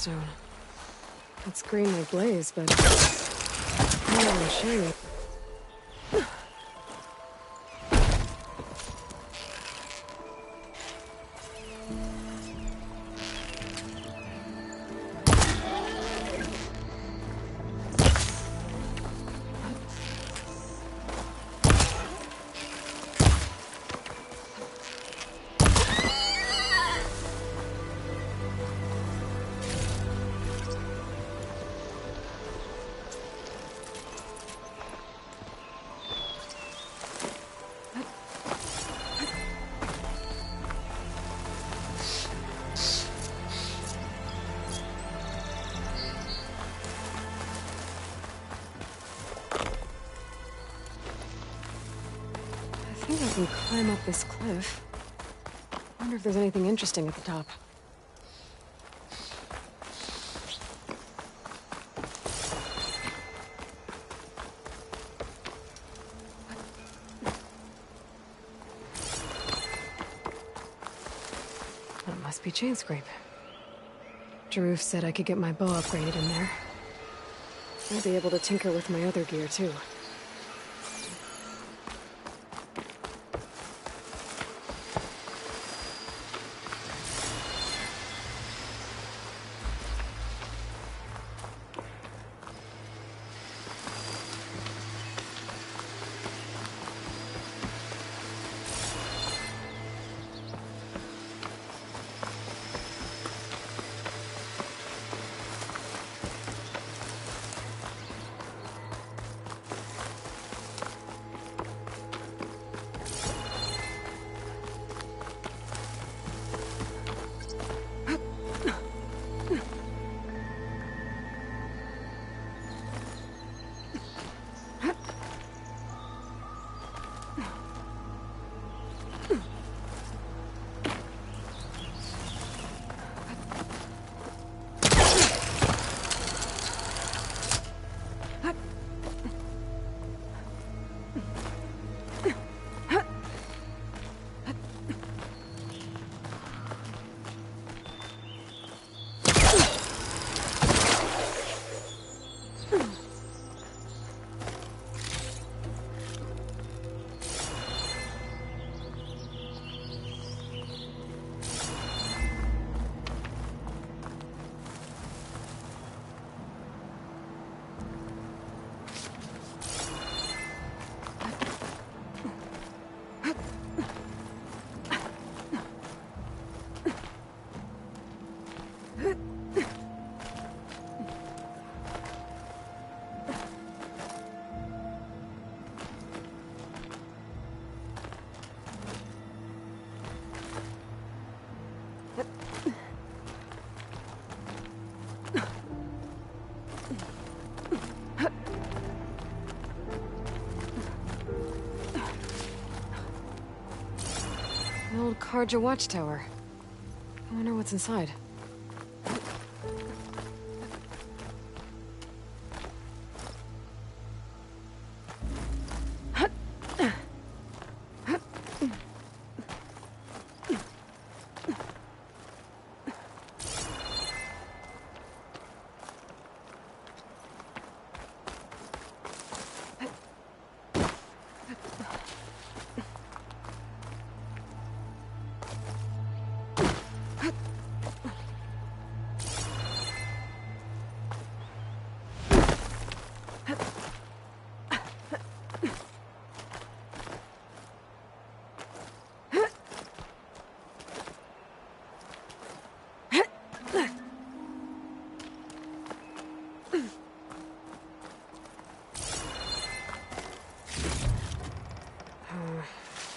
stone. It's green like blaze, but not in shade. I think I can climb up this cliff. Wonder if there's anything interesting at the top. That must be chain scrape. Jaruf said I could get my bow upgraded in there. I'll be able to tinker with my other gear, too. The old Karja watchtower. I wonder what's inside.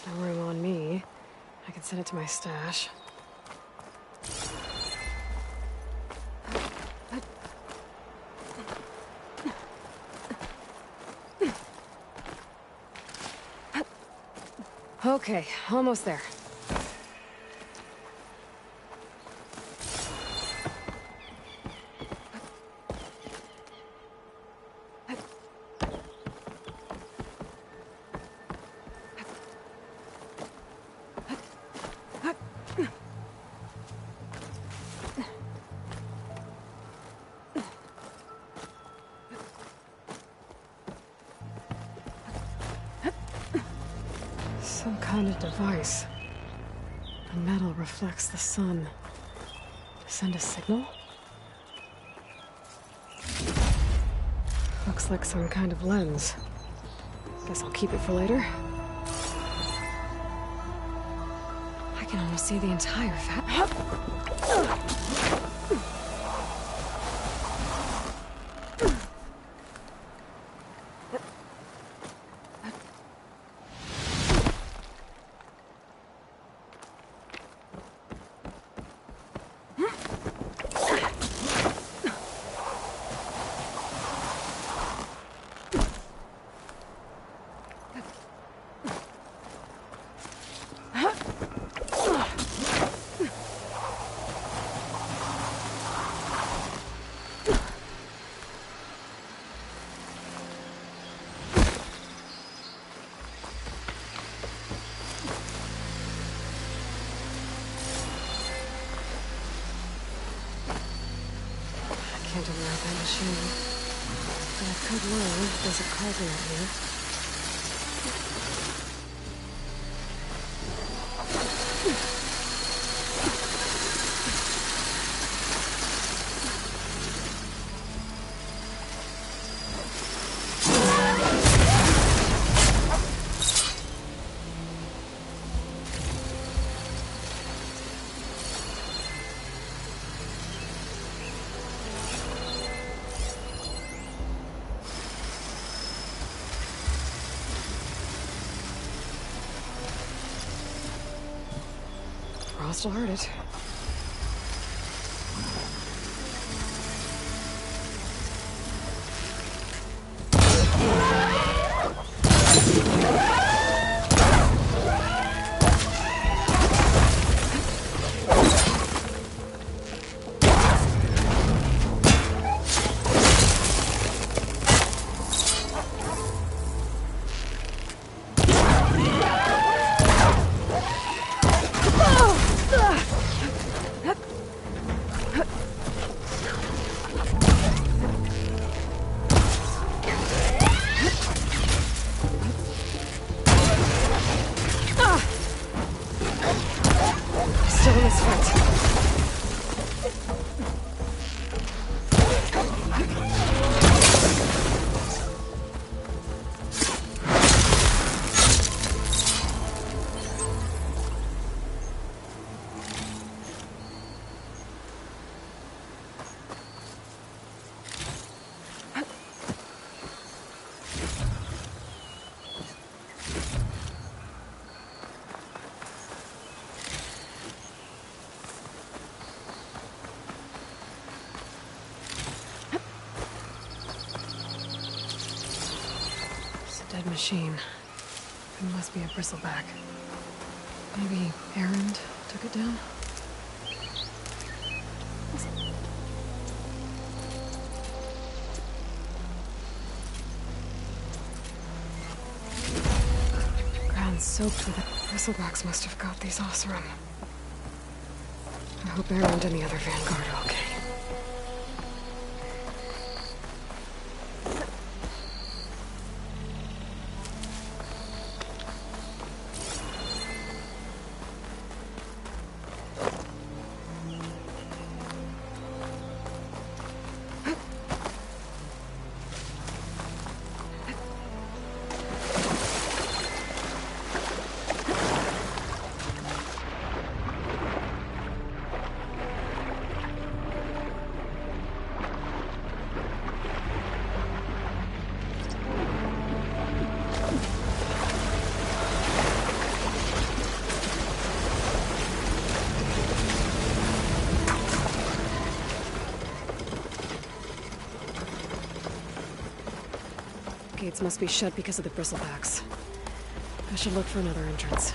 No room on me. I can send it to my stash. Okay, almost there. Some kind of device. The metal reflects the sun. To send a signal? Looks like some kind of lens. Guess I'll keep it for later. I can almost see the entire can't override that machine. But I could learn if there's a coordinate here. Frost will hurt it. Still in this fight. Dead machine. It must be a bristleback. Maybe Errand took it down? Ground soaked with it. Bristlebacks must have got these Oseram. I hope Errand and the other Vanguard are okay. Gates must be shut because of the bristlebacks. I should look for another entrance.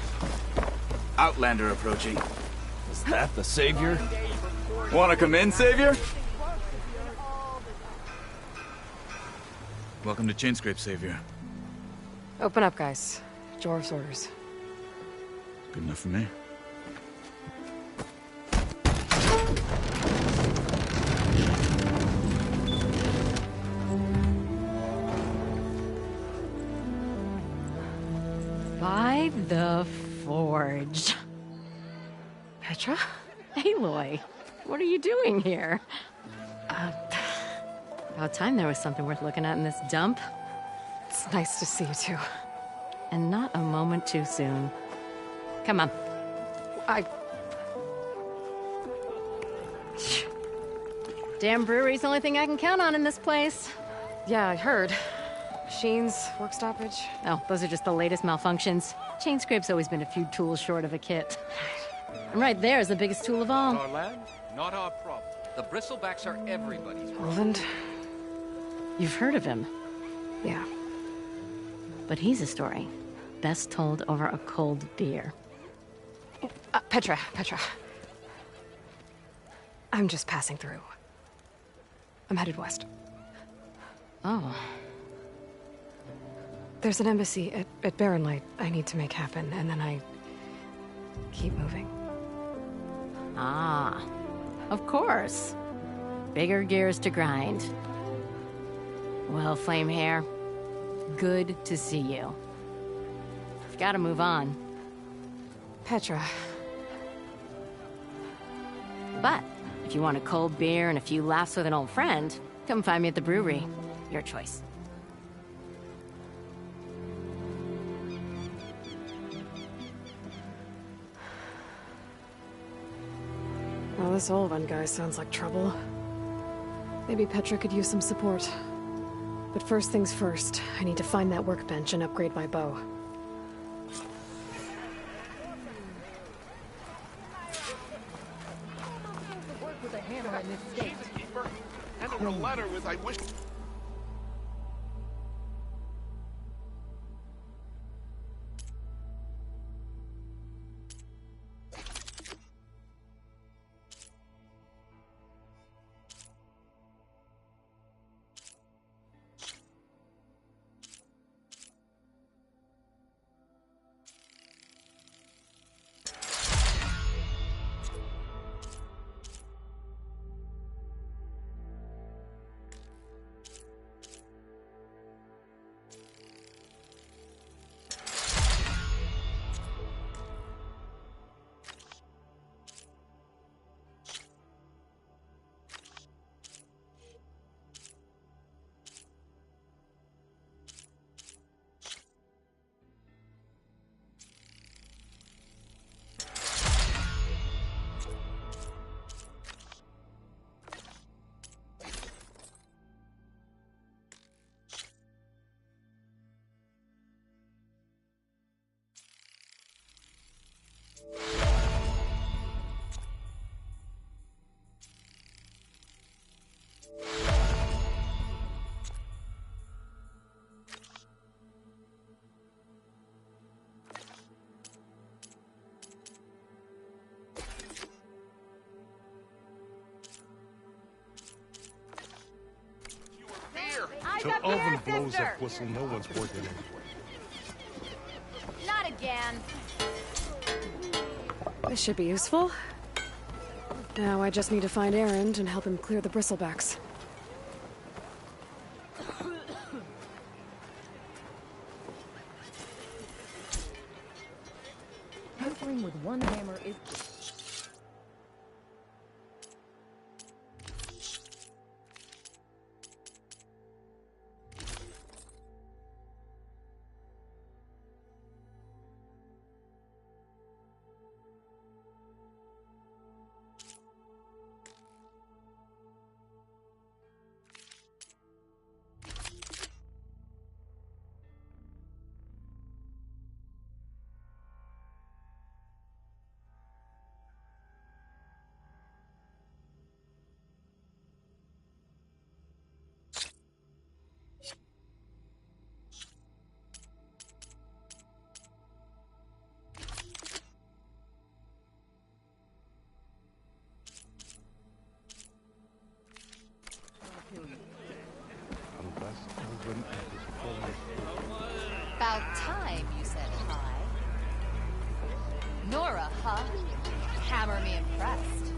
Outlander approaching. Is that the Savior? Wanna come in, Savior? Welcome to Chainscrape, Savior. Open up, guys. Jorv's orders. Good enough for me. By the Forge. Petra? Aloy, what are you doing here? About time there was something worth looking at in this dump. It's nice to see you too. And not a moment too soon. Come on. Damn brewery's the only thing I can count on in this place. Yeah, I heard. Machines, work stoppage. Oh, those are just the latest malfunctions. Chain scrape's always been a few tools short of a kit. And right there is the biggest tool of all. Our land, not our problem. The bristlebacks are everybody's problem. Roland? You've heard of him. Yeah. But he's a story best told over a cold beer. Petra. I'm just passing through. I'm headed west. Oh. There's an embassy at Barrenlight I need to make happen, and then I keep moving. Ah, of course. Bigger gears to grind. Well, Flamehair, good to see you. I've got to move on. Petra. But if you want a cold beer and a few laughs with an old friend, come find me at the brewery. Your choice. Well, this Olvan guy sounds like trouble. Maybe Petra could use some support. But first things first, I need to find that workbench and upgrade my bow. Work with a hammer in this state. And a letter with I wish. Till Oven blows that whistle, no one's working anyway. Not again. This should be useful. Now I just need to find Erend and help him clear the bristlebacks. Answering with one hammer is... About time you said hi. Nora, huh? Hammer me impressed.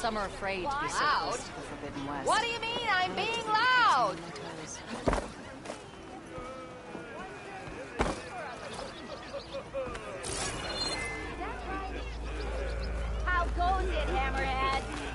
Some are afraid to be so Loud? close to the Forbidden West. What do you mean I'm being loud? How goes it, Hammerhead?